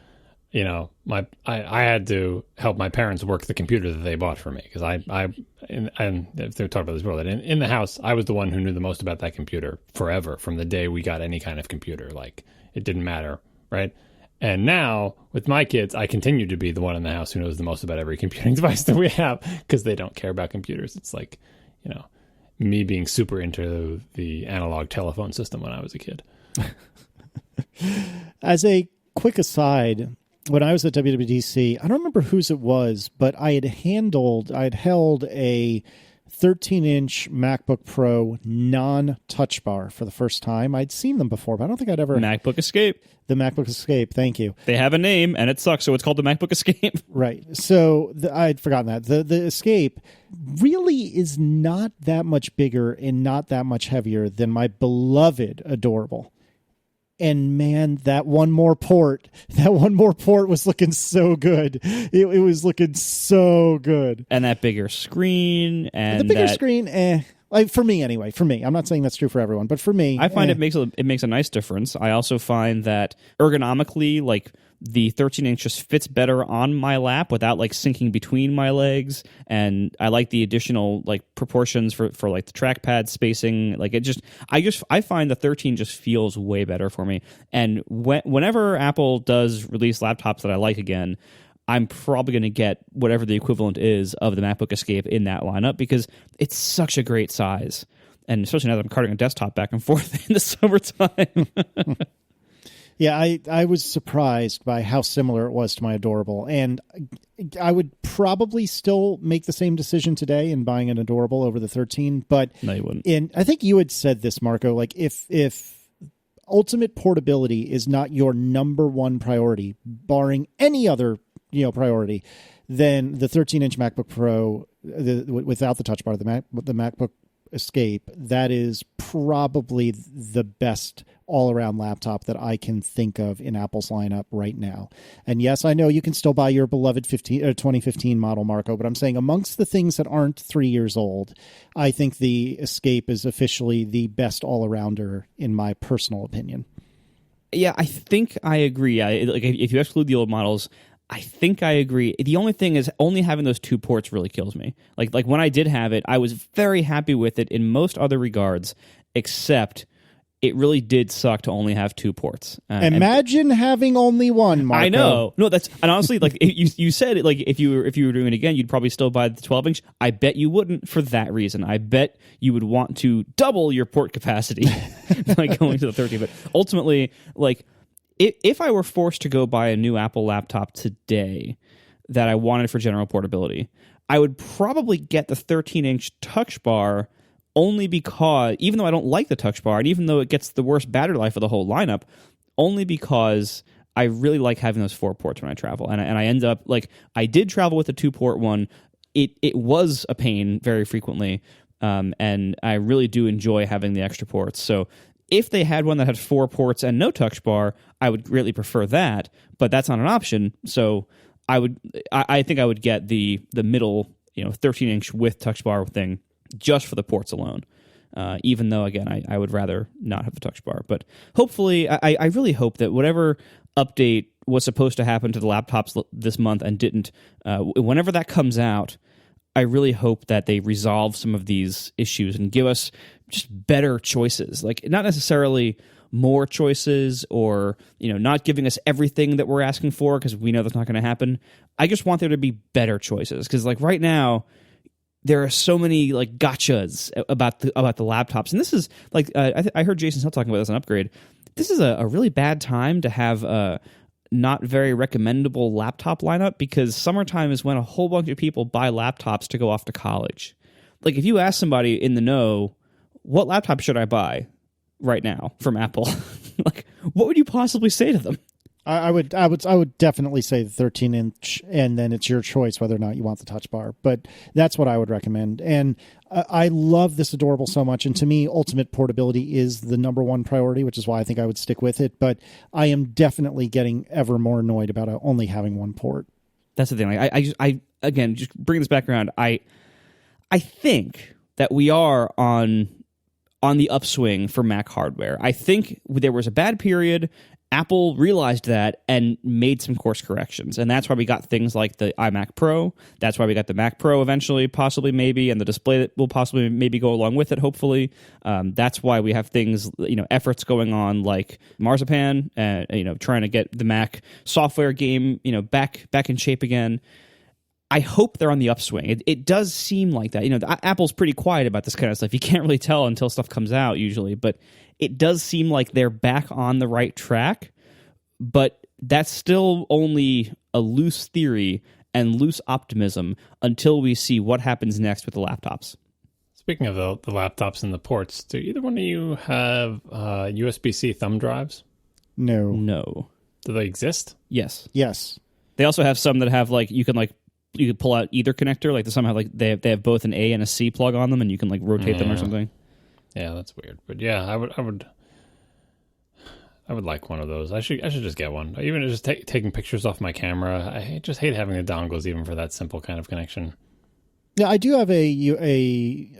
I had to help my parents work the computer that they bought for me, because and if they talk about this before, that in the house, I was the one who knew the most about that computer forever, from the day we got any kind of computer. Like, it didn't matter, right? And now with my kids, I continue to be the one in the house who knows the most about every computing device that we have, because they don't care about computers. It's like, me being super into the analog telephone system when I was a kid. As a quick aside, when I was at WWDC, I don't remember whose it was, but I had held a 13-inch MacBook Pro non-touch bar for the first time. I'd seen them before, but I don't think I'd ever... MacBook Escape. The MacBook Escape, thank you. They have a name, and it sucks, so it's called the MacBook Escape. Right. So I'd forgotten that. The Escape really is not that much bigger and not that much heavier than my beloved Adorable. And man, that one more port was looking so good. It was looking so good. And that bigger screen. And the bigger screen, like for me anyway. For me, I'm not saying that's true for everyone, but for me, I find it makes a nice difference. I also find that ergonomically, like the 13-inch just fits better on my lap without like sinking between my legs, and I like the additional like proportions for like the trackpad spacing. Like I find the 13 just feels way better for me. And whenever Apple does release laptops that I like again, I'm probably going to get whatever the equivalent is of the MacBook Escape in that lineup because it's such a great size. And especially now that I'm carting a desktop back and forth in the summertime. Yeah, I was surprised by how similar it was to my Adorable. And I would probably still make the same decision today in buying an Adorable over the 13. But no, you wouldn't. And I think you had said this, Marco, like if ultimate portability is not your number one priority, barring any other priority, then the 13-inch MacBook Pro without the touch bar, the MacBook Escape, that is probably the best all-around laptop that I can think of in Apple's lineup right now. And yes, I know you can still buy your beloved 2015 model, Marco, but I'm saying amongst the things that aren't 3 years old, I think the Escape is officially the best all-arounder in my personal opinion. Yeah, I think I agree. If you exclude the old models, I think I agree. The only thing is only having those two ports really kills me. Like when I did have it, I was very happy with it in most other regards, except it really did suck to only have two ports. Imagine having only one, Marco. I know. No, and honestly, like you said, like if you were doing it again, you'd probably still buy the 12-inch. I bet you wouldn't for that reason. I bet you would want to double your port capacity by going to the 13. But ultimately, like, if I were forced to go buy a new Apple laptop today that I wanted for general portability, I would probably get the 13-inch touch bar only because, even though I don't like the touch bar, and even though it gets the worst battery life of the whole lineup, only because I really like having those 4 ports when I travel. And I end up, like, I did travel with a 2-port one. It was a pain very frequently, and I really do enjoy having the extra ports. So if they had one that had 4 ports and no touch bar, I would greatly prefer that, but that's not an option. So I think I would get the middle, 13-inch with touch bar thing just for the ports alone. Even though, again, I would rather not have the touch bar. But hopefully, I really hope that whatever update was supposed to happen to the laptops this month and didn't, whenever that comes out, I really hope that they resolve some of these issues and give us just better choices. Like, not necessarily more choices or, not giving us everything that we're asking for because we know that's not going to happen. I just want there to be better choices because, like, right now, there are so many like gotchas about the laptops, and this is like I heard Jason Hill talking about this on Upgrade. This is a really bad time to have a not very recommendable laptop lineup because summertime is when a whole bunch of people buy laptops to go off to college. Like if you ask somebody in the know, what laptop should I buy right now from Apple? Like, what would you possibly say to them? I would definitely say the 13-inch, and then it's your choice whether or not you want the touch bar. But that's what I would recommend. And I love this Adorable so much. And to me, ultimate portability is the number one priority, which is why I think I would stick with it. But I am definitely getting ever more annoyed about only having one port. That's the thing. I again, just bring this back around. I think that we are on the upswing for Mac hardware. I think there was a bad period. Apple realized that and made some course corrections. And that's why we got things like the iMac Pro. That's why we got the Mac Pro eventually, possibly maybe, and the display that will possibly maybe go along with it, hopefully. That's why we have things, efforts going on like Marzipan, trying to get the Mac software game, back in shape again. I hope they're on the upswing. It does seem like that. Apple's pretty quiet about this kind of stuff. You can't really tell until stuff comes out usually, but it does seem like they're back on the right track, but that's still only a loose theory and loose optimism until we see what happens next with the laptops. Speaking of the laptops and the ports, do either one of you have USB-C thumb drives? No. Do they exist? Yes. They also have some that have you can pull out either connector. Like some have they have both an A and a C plug on them, and you can rotate them or something. Yeah, that's weird. But yeah, I would like one of those. I should just get one. Even just taking pictures off my camera. I just hate having the dongles even for that simple kind of connection. Yeah, I do have a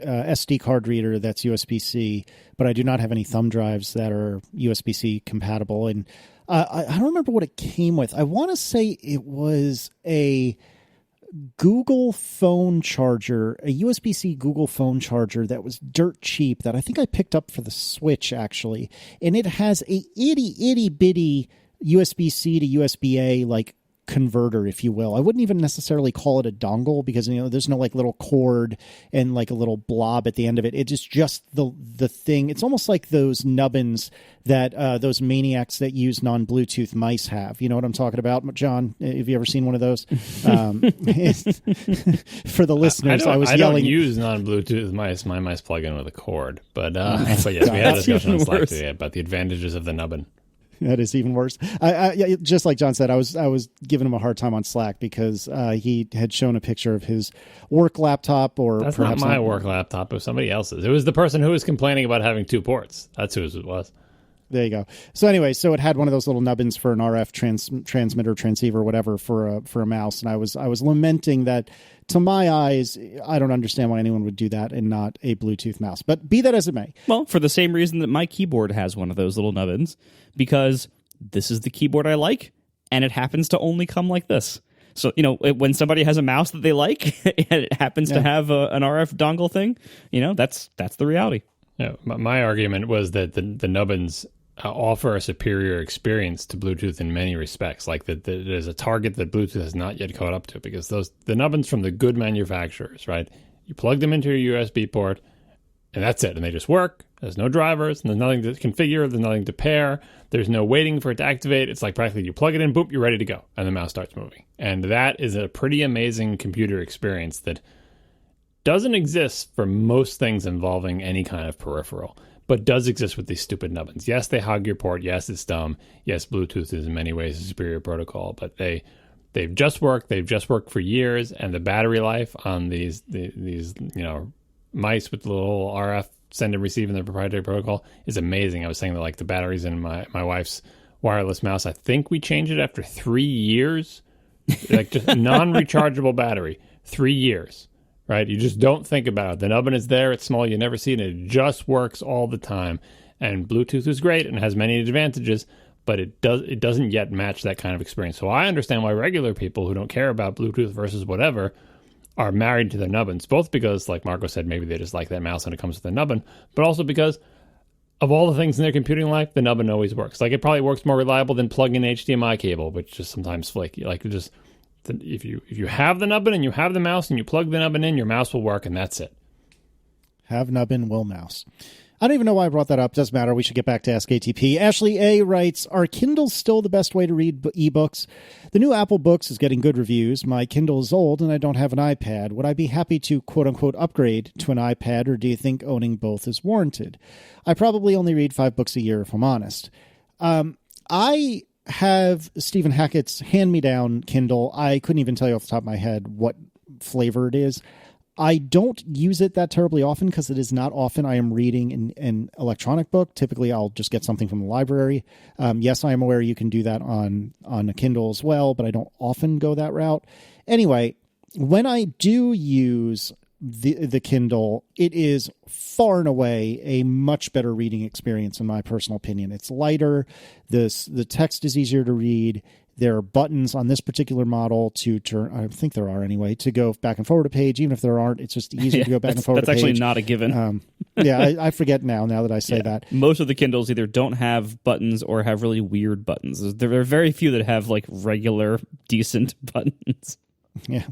SD card reader that's USB-C, but I do not have any thumb drives that are USB-C compatible. And I don't remember what it came with. I want to say it was a Google phone charger, a USB-C Google phone charger that was dirt cheap that I think I picked up for the Switch, actually. And it has a itty bitty USB-C to USB-A converter, if you will. I wouldn't even necessarily call it a dongle because there's no little cord and a little blob at the end of it. It is just the thing. It's almost like those nubbins that those maniacs that use non-Bluetooth mice have. You know what I'm talking about, John? Have you ever seen one of those? For the listeners, I was yelling. I don't use non-Bluetooth mice. My mice plug in with a cord. But yes, we had a discussion on Slack today about the advantages of the nubbin. That is even worse. I just like John said, I was giving him a hard time on Slack because he had shown a picture of his work laptop, or that's perhaps not my work laptop. It was somebody else's. It was the person who was complaining about having two ports. That's whose it was. There you go. So anyway, it had one of those little nubbins for an RF transmitter, transceiver, whatever, for a mouse, and I was lamenting that. To my eyes, I don't understand why anyone would do that and not a Bluetooth mouse. But be that as it may. Well, for the same reason that my keyboard has one of those little nubbins, because this is the keyboard I like, and it happens to only come like this. So, when somebody has a mouse that they like, and it happens to have an RF dongle thing, that's the reality. Yeah, my argument was that the nubbins offer a superior experience to Bluetooth in many respects. There's a target that Bluetooth has not yet caught up to, because the nubbins from the good manufacturers, right? You plug them into your USB port, and that's it, and they just work. There's no drivers, and there's nothing to configure, there's nothing to pair, there's no waiting for it to activate. It's practically you plug it in, boop, you're ready to go, and the mouse starts moving. And that is a pretty amazing computer experience that doesn't exist for most things involving any kind of peripheral, but does exist with these stupid nubbins. Yes, they hog your port. Yes, it's dumb. Yes, Bluetooth is in many ways a superior protocol, but they've just worked. They've just worked for years, and the battery life on these mice with the little RF send and receive in their proprietary protocol is amazing. I was saying that the batteries in my wife's wireless mouse, I think we changed it after 3 years, just non-rechargeable battery, 3 years. Right? You just don't think about it. The nubbin is there. It's small. You never see it. It just works all the time. And Bluetooth is great and has many advantages, but it doesn't yet match that kind of experience. So I understand why regular people who don't care about Bluetooth versus whatever are married to their nubbins, both because, like Marco said, maybe they just like that mouse and it comes with a nubbin, but also because of all the things in their computing life, the nubbin always works. It probably works more reliable than plugging an HDMI cable, which is sometimes flaky. If you have the nubbin and you have the mouse and you plug the nubbin in, your mouse will work, and that's it. Have nubbin, will mouse. I don't even know why I brought that up. Doesn't matter. We should get back to AskATP. Ashley A. writes, are Kindles still the best way to read ebooks? The new Apple Books is getting good reviews. My Kindle is old and I don't have an iPad. Would I be happy to quote-unquote upgrade to an iPad, or do you think owning both is warranted? I probably only read 5 books a year, if I'm honest. I have Stephen Hackett's hand-me-down Kindle. I couldn't even tell you off the top of my head what flavor it is. I don't use it that terribly often because it is not often I am reading an electronic book. Typically, I'll just get something from the library. Yes, I am aware you can do that on a Kindle as well, but I don't often go that route. Anyway, when I do use the Kindle, it is far and away a much better reading experience in my personal opinion. It's lighter. The text is easier to read. There are buttons on this particular model to turn, I think there are anyway, to go back and forward a page. Even if there aren't, it's just easier to go back and forward a page. That's actually not a given. I forget now that I say that. Most of the Kindles either don't have buttons or have really weird buttons. There are very few that have regular, decent buttons. Yeah.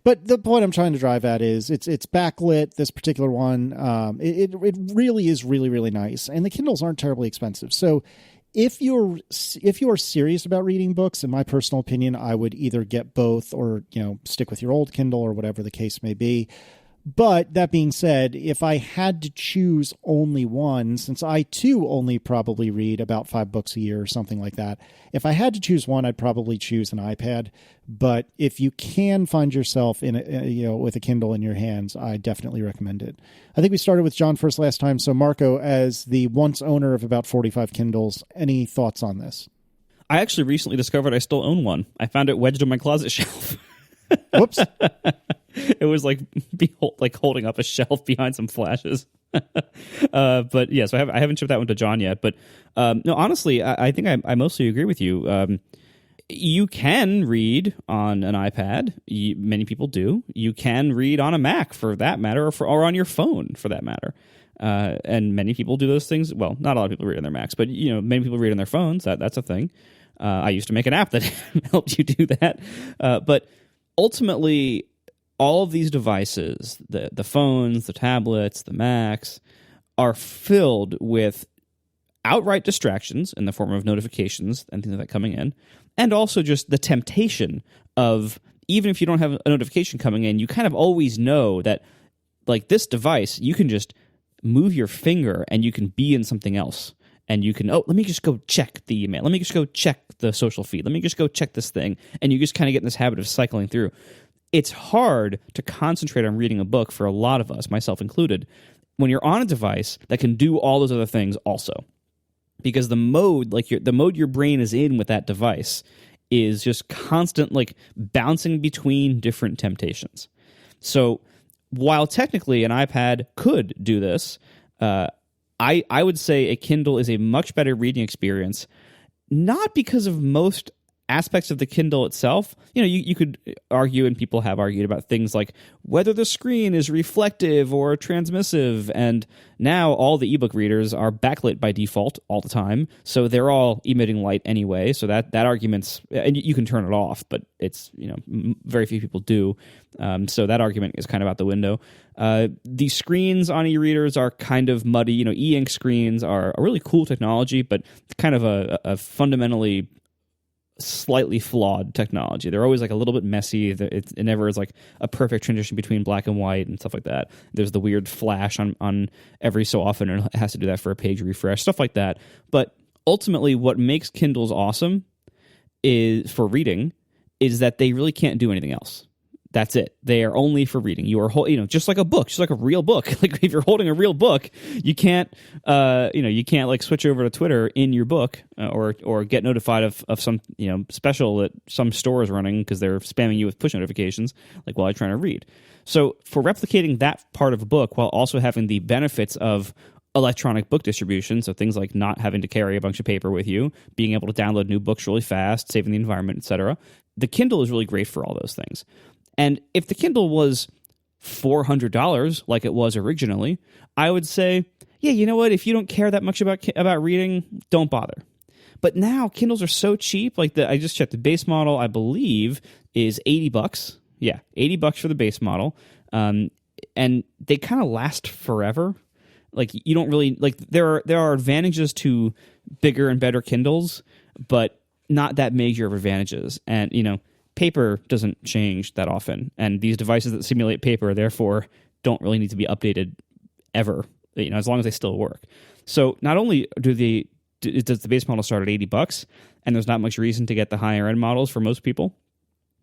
But the point I'm trying to drive at is it's backlit, this particular one. It really is really, really nice. And the Kindles aren't terribly expensive. So if you are serious about reading books, in my personal opinion, I would either get both or, stick with your old Kindle or whatever the case may be. But that being said, if I had to choose only one, since I too only probably read about 5 books a year or something like that, if I had to choose one, I'd probably choose an iPad. But if you can find yourself in with a Kindle in your hands, I definitely recommend it. I think we started with John first last time. So Marco, as the once owner of about 45 Kindles, any thoughts on this? I actually recently discovered I still own one. I found it wedged on my closet shelf. Whoops. It was like holding up a shelf behind some flashes. But yeah, so I haven't shipped that one to John yet. But no, honestly, I think I mostly agree with you. You can read on an iPad. Many people do. You can read on a Mac, for that matter, or on your phone, for that matter. And many people do those things. Well, not a lot of people read on their Macs, but many people read on their phones. That's a thing. I used to make an app that helped you do that. But ultimately, all of these devices, the phones, the tablets, the Macs, are filled with outright distractions in the form of notifications and things like that coming in, and also just the temptation of, even if you don't have a notification coming in, you kind of always know that, like, this device, you can just move your finger and you can be in something else. And you can, let me just go check the email. Let me just go check the social feed. Let me just go check this thing. And you just kind of get in this habit of cycling through. It's hard to concentrate on reading a book for a lot of us, myself included, when you're on a device that can do all those other things also. Because the mode, the mode your brain is in with that device is just constant, bouncing between different temptations. So while technically an iPad could do this, I would say a Kindle is a much better reading experience, not because of most aspects of the Kindle itself. You could argue, and people have argued, about things like whether the screen is reflective or transmissive, and now all the ebook readers are backlit by default all the time, so they're all emitting light anyway, so that argument's, and you can turn it off, but it's, very few people do, so that argument is kind of out the window. The screens on e-readers are kind of muddy. E-ink screens are a really cool technology, but kind of a fundamentally slightly flawed technology. They're always a little bit messy. It never is a perfect transition between black and white and stuff like that. There's the weird flash on every so often, and it has to do that for a page refresh, stuff like that. But ultimately, what makes Kindles awesome is, for reading, is that they really can't do anything else. That's it. They are only for reading. You are, just like a book, just like a real book. If you're holding a real book, you can't, you can't switch over to Twitter in your book, or get notified of some, special that some store is running because they're spamming you with push notifications, while you're trying to read. So for replicating that part of a book while also having the benefits of electronic book distribution, so things like not having to carry a bunch of paper with you, being able to download new books really fast, saving the environment, etc., the Kindle is really great for all those things. And if the Kindle was $400 like it was originally, I would say, yeah, you know what? If you don't care that much about reading, don't bother. But now Kindles are so cheap. I just checked, the base model, I believe, is $80. Yeah, $80 for the base model, and they kind of last forever. You don't really there are advantages to bigger and better Kindles, but not that major of advantages. And paper doesn't change that often, and these devices that simulate paper, therefore, don't really need to be updated ever, as long as they still work. So not only does the base model start at $80, and there's not much reason to get the higher end models for most people,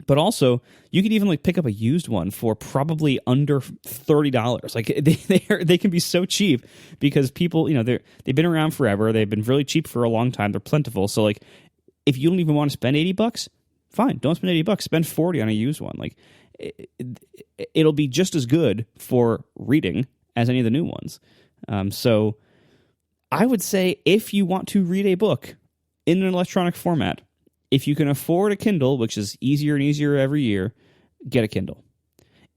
but also you could even pick up a used one for probably under $30. They can be so cheap because people, they've been around forever. They've been really cheap for a long time. They're plentiful. So if you don't even want to spend $80, fine, don't spend $80. Spend $40 on a used one. It'll be just as good for reading as any of the new ones. So I would say, if you want to read a book in an electronic format, if you can afford a Kindle, which is easier and easier every year, get a Kindle.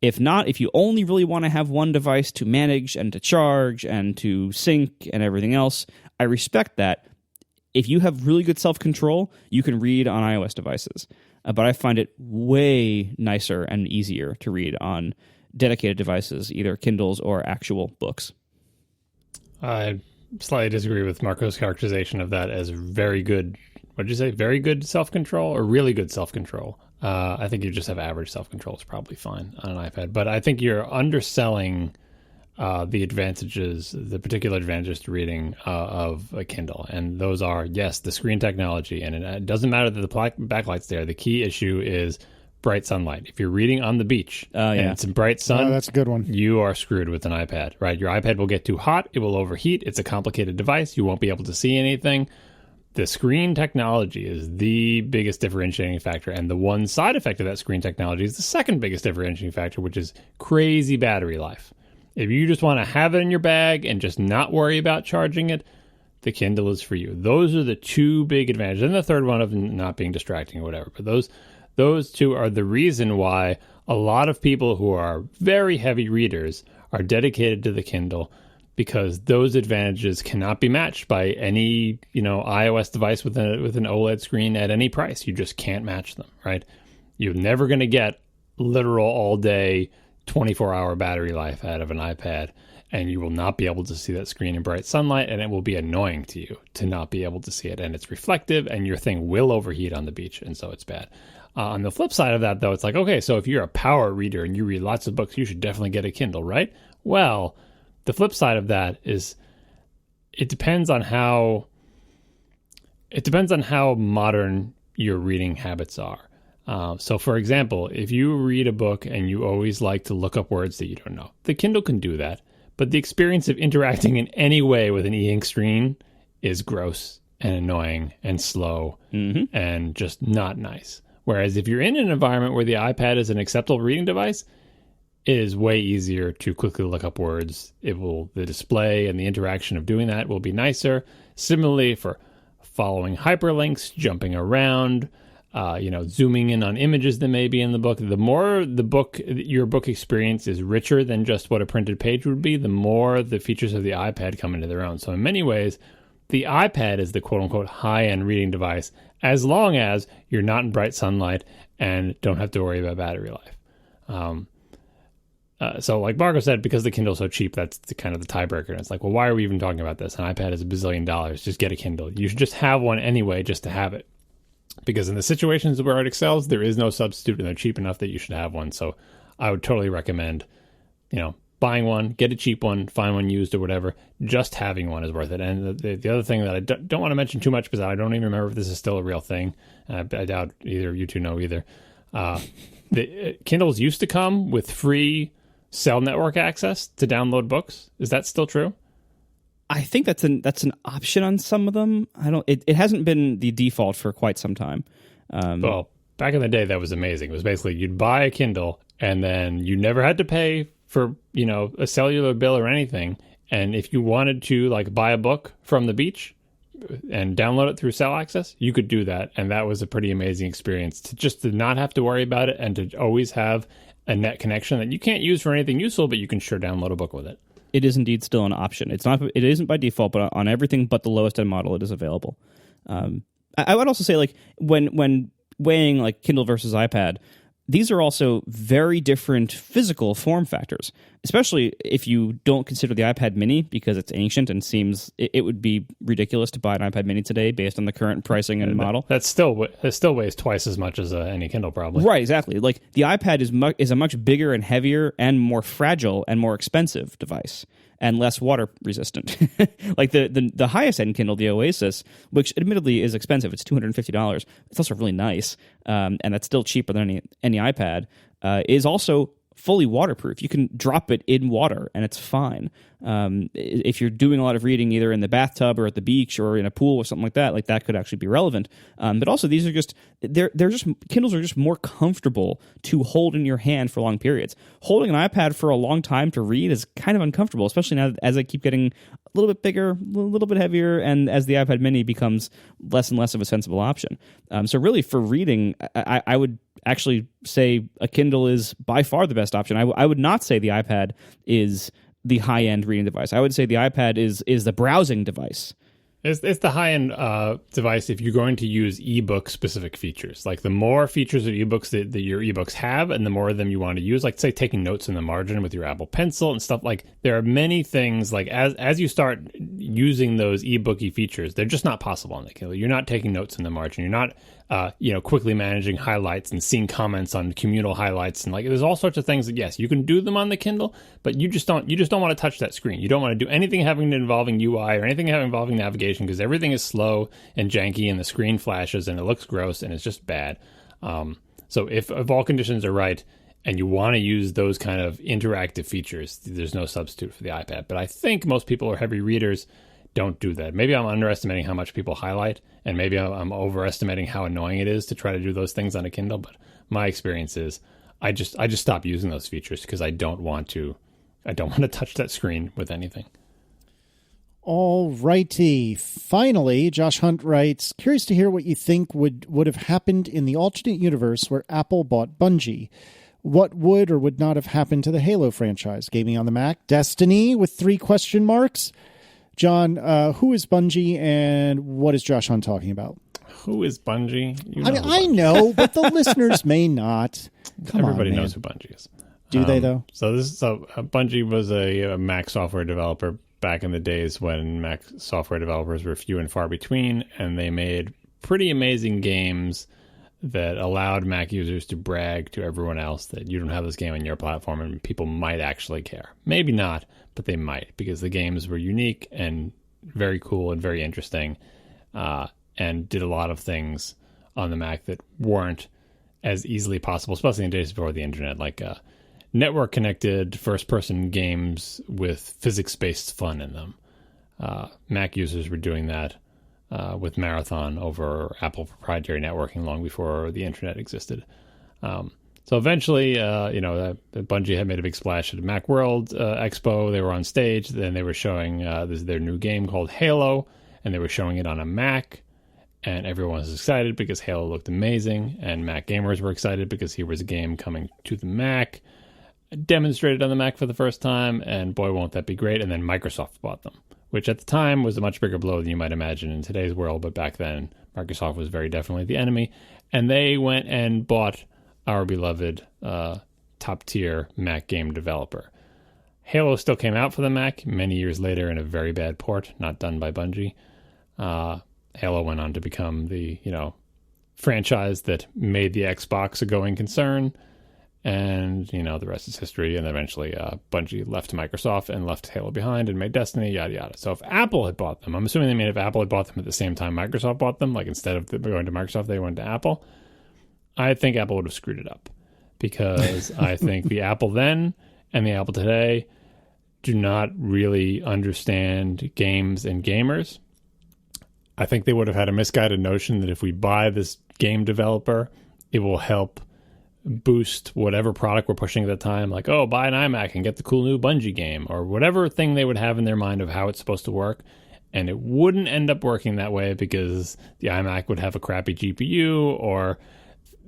If not, if you only really want to have one device to manage and to charge and to sync and everything else, I respect that. If you have really good self-control, you can read on iOS devices. But I find it way nicer and easier to read on dedicated devices, either Kindles or actual books. I slightly disagree with Marco's characterization of that as very good. What did you say? Very good self-control or really good self-control? I think you just have average self-control is probably fine on an iPad. But I think you're underselling the advantages, the particular advantages to reading of a Kindle. And those are, yes, the screen technology. And it doesn't matter that the backlight's there. The key issue is bright sunlight. If you're reading on the beach and it's in bright sun, that's a good one. You are screwed with an iPad, right? Your iPad will get too hot. It will overheat. It's a complicated device. You won't be able to see anything. The screen technology is the biggest differentiating factor. And the one side effect of that screen technology is the second biggest differentiating factor, which is crazy battery life. If you just want to have it in your bag and just not worry about charging it, the Kindle is for you. Those are the two big advantages. And the third one of not being distracting or whatever. But those two are the reason why a lot of people who are very heavy readers are dedicated to the Kindle, because those advantages cannot be matched by any, iOS device with an OLED screen at any price. You just can't match them, right? You're never going to get literal all day 24-hour battery life out of an iPad, and you will not be able to see that screen in bright sunlight, and it will be annoying to you to not be able to see it, and it's reflective, and your thing will overheat on the beach, and so it's bad. On the flip side of that, though, it's like, okay, so if you're a power reader and you read lots of books, you should definitely get a Kindle, right? Well, the flip side of that is it depends on how modern your reading habits are. So, for example, if you read a book and you always like to look up words that you don't know, the Kindle can do that. But the experience of interacting in any way with an e-ink screen is gross and annoying and slow and just not nice. Whereas if you're in an environment where the iPad is an acceptable reading device, it is way easier to quickly look up words. The display and the interaction of doing that will be nicer. Similarly, for following hyperlinks, jumping around, zooming in on images that may be in the book. The more your book experience is richer than just what a printed page would be, the more the features of the iPad come into their own. So in many ways, the iPad is the quote-unquote high-end reading device, as long as you're not in bright sunlight and don't have to worry about battery life. So like Marco said, because the Kindle's so cheap, that's kind of the tiebreaker. And it's like, well, why are we even talking about this? An iPad is $1 billion. Just get a Kindle. You should just have one anyway, just to have it. Because in the situations where it excels, there is no substitute, and they're cheap enough that you should have one. So I would totally recommend, buying one, get a cheap one, find one used or whatever. Just having one is worth it. And the other thing that I don't want to mention too much, because I don't even remember if this is still a real thing. I doubt either of you two know either. The Kindles used to come with free cell network access to download books. Is that still true? I think that's an option on some of them. It hasn't been the default for quite some time. Well, back in the day, that was amazing. It was basically you'd buy a Kindle and then you never had to pay for, a cellular bill or anything. And if you wanted to buy a book from the beach and download it through cell access, you could do that. And that was a pretty amazing experience to not have to worry about it and to always have a net connection that you can't use for anything useful, but you can sure download a book with it. It is indeed still an option. It isn't by default, but on everything but the lowest end model, it is available. I would also say, when weighing Kindle versus iPad, these are also very different physical form factors, especially if you don't consider the iPad mini, because it's ancient and it would be ridiculous to buy an iPad mini today based on the current pricing and model. That still weighs twice as much as any Kindle, probably. Right, exactly. The iPad is a much bigger and heavier and more fragile and more expensive device, and less water resistant. The highest end Kindle, the Oasis, which admittedly is expensive, it's $250. It's also really nice, and that's still cheaper than any iPad. Is also fully waterproof. You can drop it in water and it's fine. If you're doing a lot of reading either in the bathtub or at the beach or in a pool or something like that could actually be relevant. But also these are Kindles are just more comfortable to hold in your hand for long periods. Holding an iPad for a long time to read is kind of uncomfortable, especially now as I keep getting a little bit bigger, a little bit heavier, and as the iPad mini becomes less and less of a sensible option. So really for reading, I would actually say a Kindle is by far the best option. I would not say the iPad is the high-end reading device. I would say the iPad is the browsing device. It's the high-end device if you're going to use ebook-specific features. The more features of ebooks that your ebooks have, and the more of them you want to use, say taking notes in the margin with your Apple Pencil and stuff. There are many things, as you start using those ebooky features, they're just not possible on the Kindle. You're not taking notes in the margin. You're not, quickly managing highlights and seeing comments on communal highlights. And like, there's all sorts of things that, yes, you can do them on the Kindle, but you just don't want to touch that screen. You don't want to do anything involving UI or anything involving navigation, because everything is slow and janky and the screen flashes and it looks gross and it's just bad. So if all conditions are right, and you want to use those kind of interactive features, there's no substitute for the iPad. But I think most people who are heavy readers don't do that. Maybe I'm underestimating how much people highlight, and maybe I'm overestimating how annoying it is to try to do those things on a Kindle. But my experience is I just stop using those features because I don't want to touch that screen with anything. All righty. Finally, Josh Hunt writes, curious to hear what you think would have happened in the alternate universe where Apple bought Bungie. What would or would not have happened to the Halo franchise? Gaming on the Mac? Destiny with 3 question marks? John, who is Bungie and what is Josh Hunt talking about? Who is Bungie? I know, but the listeners may not. Everybody knows who Bungie is. Do they, though? So Bungie was a Mac software developer back in the days when Mac software developers were few and far between, and they made pretty amazing games that allowed Mac users to brag to everyone else that you don't have this game on your platform, and people might actually care. Maybe not, but they might, because the games were unique and very cool and very interesting, and did a lot of things on the Mac that weren't as easily possible, especially in days before the internet, like network-connected first-person games with physics-based fun in them. Mac users were doing that with Marathon over Apple proprietary networking long before the internet existed. So eventually, Bungie had made a big splash at Macworld Expo. They were on stage. Then they were showing their new game called Halo, and they were showing it on a Mac. And everyone was excited because Halo looked amazing, and Mac gamers were excited because here was a game coming to the Mac, demonstrated on the Mac for the first time, and boy, won't that be great. And then Microsoft bought them, which at the time was a much bigger blow than you might imagine in today's world, but back then, Microsoft was very definitely the enemy. And they went and bought our beloved top-tier Mac game developer. Halo still came out for the Mac many years later in a very bad port, not done by Bungie. Halo went on to become the, franchise that made the Xbox a going concern. And, the rest is history. And eventually Bungie left Microsoft and left Halo behind and made Destiny, yada, yada. So if Apple had bought them, I'm assuming if Apple had bought them at the same time Microsoft bought them, like instead of going to Microsoft, they went to Apple, I think Apple would have screwed it up. Because I think the Apple then and the Apple today do not really understand games and gamers. I think they would have had a misguided notion that if we buy this game developer, it will help boost whatever product we're pushing at the time, like, oh, buy an iMac and get the cool new Bungie game, or whatever thing they would have in their mind of how it's supposed to work. And it wouldn't end up working that way because the iMac would have a crappy GPU, or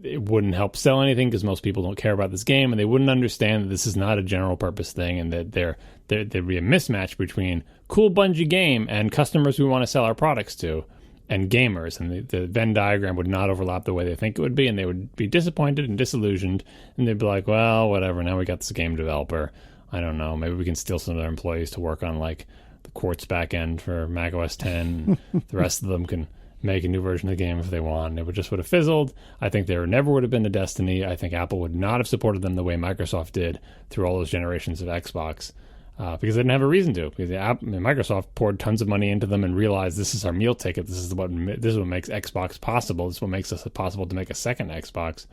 it wouldn't help sell anything because most people don't care about this game, and they wouldn't understand that this is not a general purpose thing, and that there'd be a mismatch between cool Bungie game and customers we want to sell our products to, and gamers, and the Venn diagram would not overlap the way they think it would be, and they would be disappointed and disillusioned, and they'd be like, well, whatever, now we got this game developer. I don't know, maybe we can steal some of their employees to work on like the Quartz backend for macOS 10. The rest of them can make a new version of the game if they want. It would have fizzled. I think there never would have been a Destiny. I think Apple would not have supported them the way Microsoft did through all those generations of Xbox. Because they didn't have a reason to. Because Microsoft poured tons of money into them and realized this is our meal ticket. This is what makes Xbox possible. This is what makes it possible to make a second Xbox.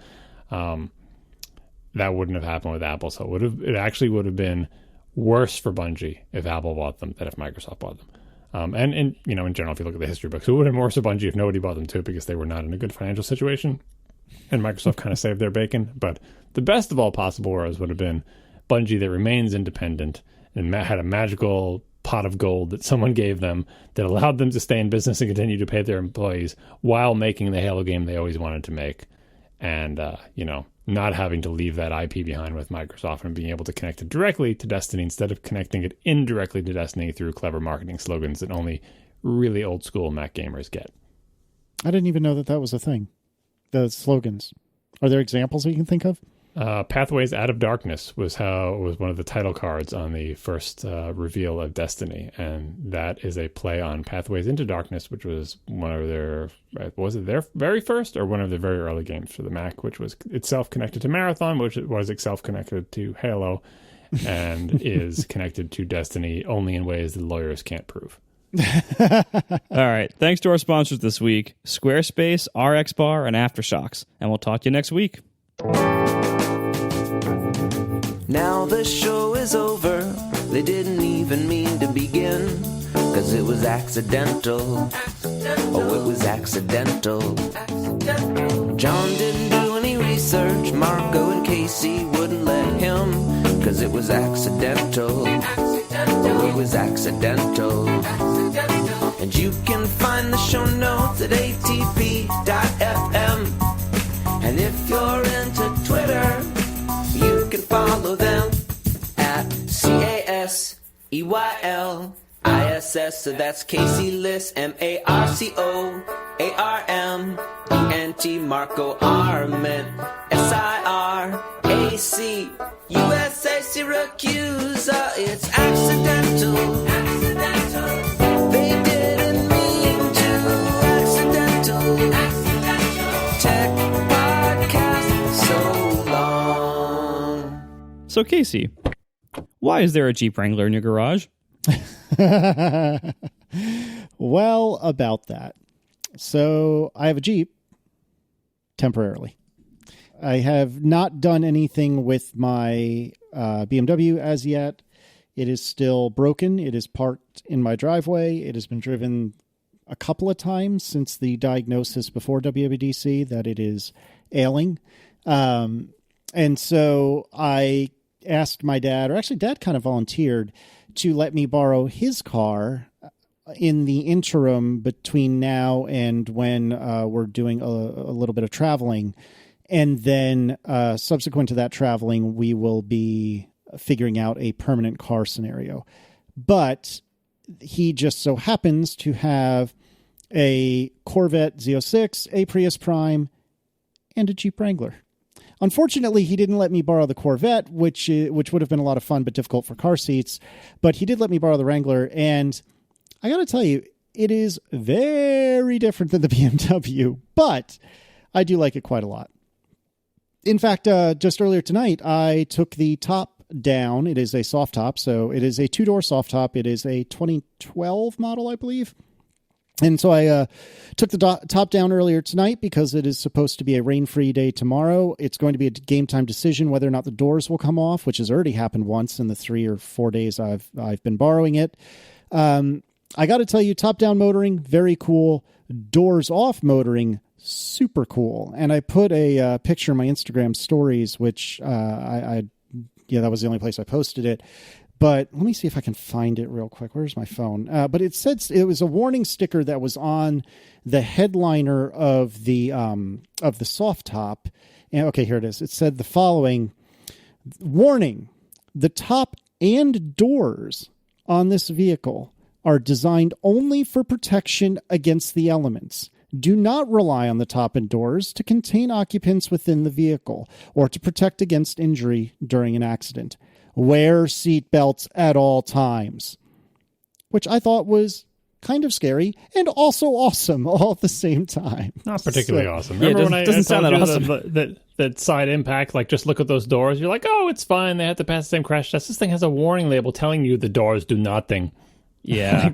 That wouldn't have happened with Apple. So it actually would have been worse for Bungie if Apple bought them than if Microsoft bought them. And in general, if you look at the history books, it would have been worse for Bungie if nobody bought them too, because they were not in a good financial situation. And Microsoft kind of saved their bacon. But the best of all possible worlds would have been Bungie that remains independent and had a magical pot of gold that someone gave them that allowed them to stay in business and continue to pay their employees while making the Halo game they always wanted to make. And, not having to leave that IP behind with Microsoft and being able to connect it directly to Destiny instead of connecting it indirectly to Destiny through clever marketing slogans that only really old school Mac gamers get. I didn't even know that was a thing. The slogans. Are there examples that you can think of? Pathways Out of Darkness was one of the title cards on the first reveal of Destiny, and that is a play on Pathways into Darkness, which was one of their very first or one of the very early games for the Mac, which was itself connected to Marathon, which was itself connected to Halo, and is connected to Destiny only in ways that lawyers can't prove. All right. Thanks to our sponsors this week, Squarespace, RXBAR, and AfterShokz, and we'll talk to you next week. Now the show is over, they didn't even mean to begin, 'cause it was accidental. Oh, it was accidental. John didn't do any research, Marco and Casey wouldn't let him, 'cause it was accidental. Oh, it was accidental. And you can find the show notes at atp.fm. And if you're into Twitter, you can follow them at CASEYLISS. So that's Casey Liss, MARCOARMENT, Marco Arment, SIRAC, USA Syracuse. It's accidental. They didn't mean to. Accidental. Tech podcast so long. So, Casey, why is there a Jeep Wrangler in your garage? Well, about that. So I have a Jeep temporarily. I have not done anything with my BMW as yet. It is still broken. It is parked in my driveway. It has been driven a couple of times since the diagnosis before WWDC that it is ailing. And so I asked my dad, or actually Dad kind of volunteered, to let me borrow his car in the interim between now and when we're doing a little bit of traveling. And then subsequent to that traveling, we will be figuring out a permanent car scenario. But he just so happens to have a Corvette Z06, a Prius Prime, and a Jeep Wrangler. Unfortunately, he didn't let me borrow the Corvette, which would have been a lot of fun but difficult for car seats. But he did let me borrow the Wrangler, and I got to tell you, it is very different than the BMW, but I do like it quite a lot. In fact, just earlier tonight, I took the top down. It is a soft top, so it is a two-door soft top. It is a 2012 model, I believe. And so I took the top down earlier tonight because it is supposed to be a rain-free day tomorrow. It's going to be a game-time decision whether or not the doors will come off, which has already happened once in the 3 or 4 days I've been borrowing it. I got to tell you, top-down motoring, very cool. Doors-off motoring, super cool. And I put a picture in my Instagram stories, which that was the only place I posted it. But let me see if I can find it real quick. Where's my phone? But it said it was a warning sticker that was on the headliner of the soft top. And okay, here it is. It said the following: warning: the top and doors on this vehicle are designed only for protection against the elements. Do not rely on the top and doors to contain occupants within the vehicle or to protect against injury during an accident. Wear seat belts at all times, which I thought was kind of scary and also awesome all at the same time. Not particularly awesome. Yeah, Remember when I doesn't sound told that you awesome. that side impact, like just look at those doors. You're like, oh, it's fine. They have to pass the same crash test. This thing has a warning label telling you the doors do nothing. Yeah.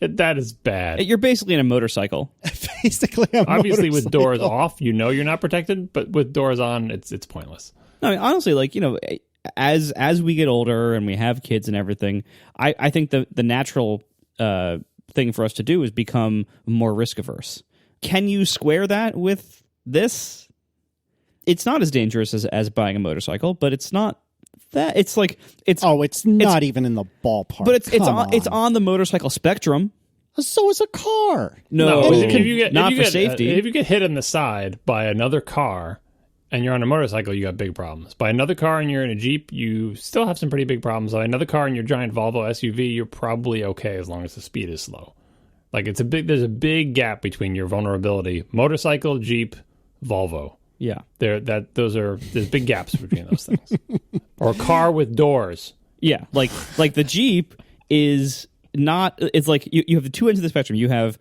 That is bad. You're basically in a motorcycle. Basically, Obviously, with doors off, you're not protected, but with doors on, it's pointless. No, I mean, honestly, as we get older and we have kids and everything, I think the natural thing for us to do is become more risk averse. Can you square that with this? It's not as dangerous as buying a motorcycle, but it's not that. It's not even in the ballpark. But it's on the motorcycle spectrum. So is a car. No, if for safety. If you get hit in the side by another car and you're on a motorcycle, you got big problems. By another car and you're in a Jeep, you still have some pretty big problems. By another car and your giant Volvo SUV, you're probably okay as long as the speed is slow. Like there's a big gap between your vulnerability. Motorcycle, Jeep, Volvo. Yeah. There's big gaps between those things. Or a car with doors. Yeah, like the Jeep is not. It's like you have the two ends of the spectrum. You have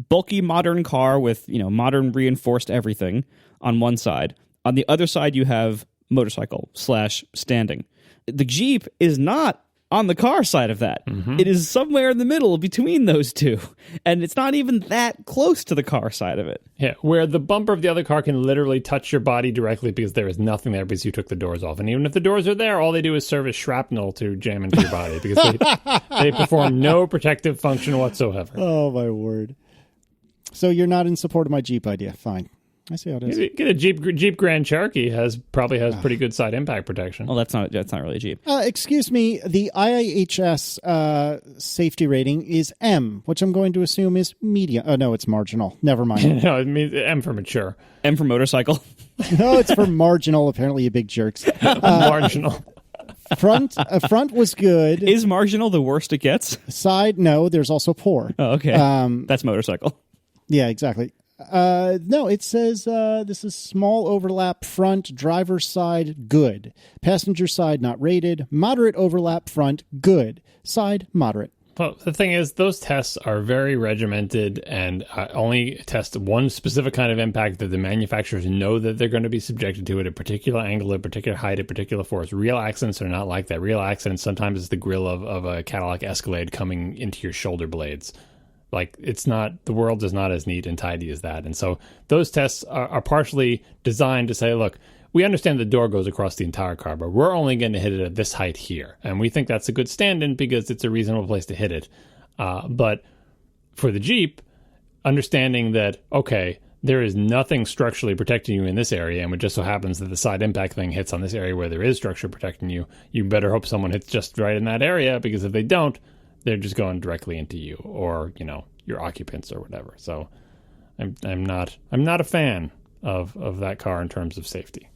bulky modern car with modern reinforced everything on one side. On the other side, you have motorcycle / standing. The Jeep is not on the car side of that. Mm-hmm. It is somewhere in the middle between those two, and it's not even that close to the car side of it. Yeah, where the bumper of the other car can literally touch your body directly because there is nothing there because you took the doors off. And even if the doors are there, all they do is serve as shrapnel to jam into your body because they perform no protective function whatsoever. Oh, my word. So you're not in support of my Jeep idea. Fine. I see how it is. Get a Jeep Grand Cherokee probably has pretty good side impact protection. Well, that's not really a Jeep. Excuse me, the IIHS safety rating is M, which I'm going to assume is medium. Oh no, it's marginal. Never mind. No, it means M for mature. M for motorcycle. No, it's for marginal. Apparently, you big jerks. Marginal. Front was good. Is marginal the worst it gets? Side, no. There's also poor. Oh, okay. That's motorcycle. Yeah, exactly. No, it says this is small overlap front, driver's side, good. Passenger side, not rated. Moderate overlap front, good. Side, moderate. Well, the thing is, those tests are very regimented and only test one specific kind of impact that the manufacturers know that they're going to be subjected to at a particular angle, a particular height, a particular force. Real accidents are not like that. Real accidents sometimes is the grill of a Cadillac Escalade coming into your shoulder blades. Like, it's not, the world is not as neat and tidy as that. And so those tests are partially designed to say, look, we understand the door goes across the entire car, but we're only going to hit it at this height here. And we think that's a good stand-in because it's a reasonable place to hit it. But for the Jeep, understanding that, okay, there is nothing structurally protecting you in this area, and it just so happens that the side impact thing hits on this area where there is structure protecting you, you better hope someone hits just right in that area, because if they don't, they're just going directly into you or, your occupants or whatever. So I'm not a fan of that car in terms of safety.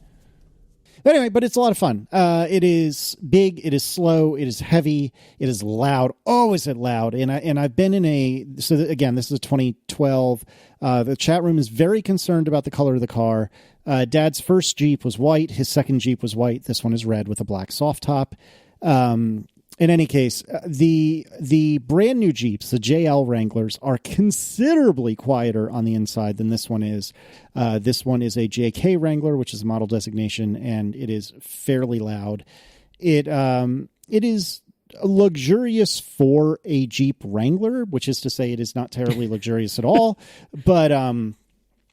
But anyway, but it's a lot of fun. It is big, it is slow, it is heavy, it is loud. Oh, is it loud? And I've been in again, this is a 2012. The chat room is very concerned about the color of the car. Dad's first Jeep was white. His second Jeep was white. This one is red with a black soft top. In any case, the brand new Jeeps, the JL Wranglers, are considerably quieter on the inside than this one is. This one is a JK Wrangler, which is a model designation, and it is fairly loud. It is luxurious for a Jeep Wrangler, which is to say it is not terribly luxurious at all, but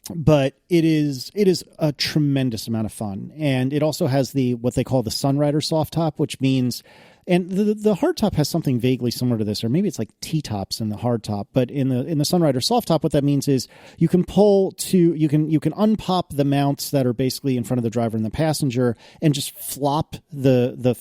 it is a tremendous amount of fun. And it also has what they call the Sunrider soft top, which means, and the hardtop has something vaguely similar to this, or maybe it's like T-tops in the hardtop. But in the Sunrider soft top, what that means is you can you can unpop the mounts that are basically in front of the driver and the passenger, and just flop the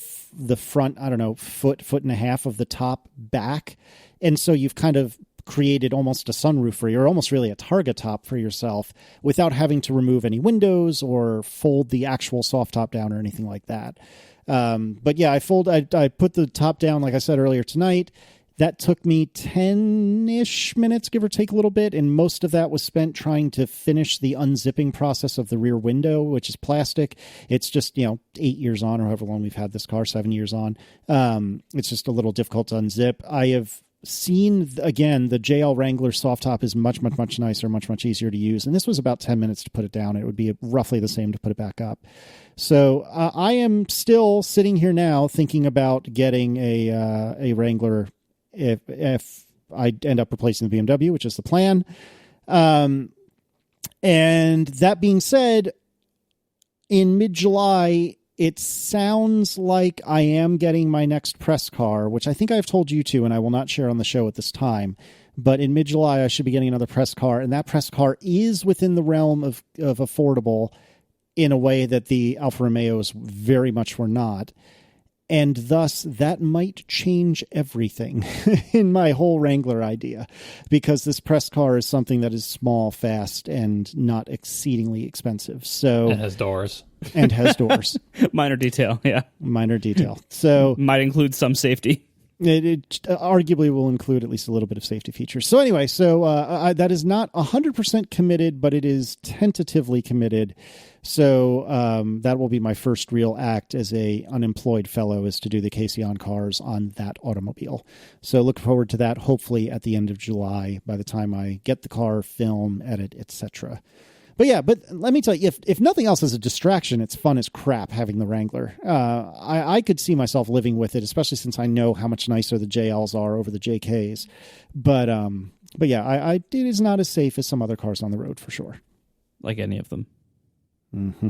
front, I don't know, foot and a half of the top back, and so you've kind of created almost a sunroof for you, or almost really a targa top for yourself, without having to remove any windows or fold the actual soft top down or anything like that. But yeah, I put the top down, like I said earlier tonight. That took me 10-ish minutes, give or take a little bit. And most of that was spent trying to finish the unzipping process of the rear window, which is plastic. It's just, 8 years on, or however long we've had this car, 7 years on. It's just a little difficult to unzip. I have seen, again, the JL Wrangler soft top is much, much, much nicer, much, much easier to use. And this was about 10 minutes to put it down. It would be roughly the same to put it back up. So I am still sitting here now thinking about getting a Wrangler if I end up replacing the BMW, which is the plan. And that being said, in mid-July, it sounds like I am getting my next press car, which I think I've told you to, and I will not share on the show at this time. But in mid-July, I should be getting another press car, and that press car is within the realm of affordable in a way that the Alfa Romeos very much were not. And thus, that might change everything in my whole Wrangler idea, because this press car is something that is small, fast, and not exceedingly expensive. So it has doors. And has doors. Minor detail, yeah. Minor detail. So might include some safety. It arguably will include at least a little bit of safety features. So anyway, that is not 100% committed, but it is tentatively committed. So that will be my first real act as a unemployed fellow, is to do the Casey on cars on that automobile. So look forward to that, hopefully at the end of July, by the time I get the car, film, edit, etc. But let me tell you, if nothing else as a distraction, it's fun as crap having the Wrangler. I could see myself living with it, especially since I know how much nicer the JLs are over the JKs. But yeah, it is not as safe as some other cars on the road for sure. Like any of them. Mm-hmm.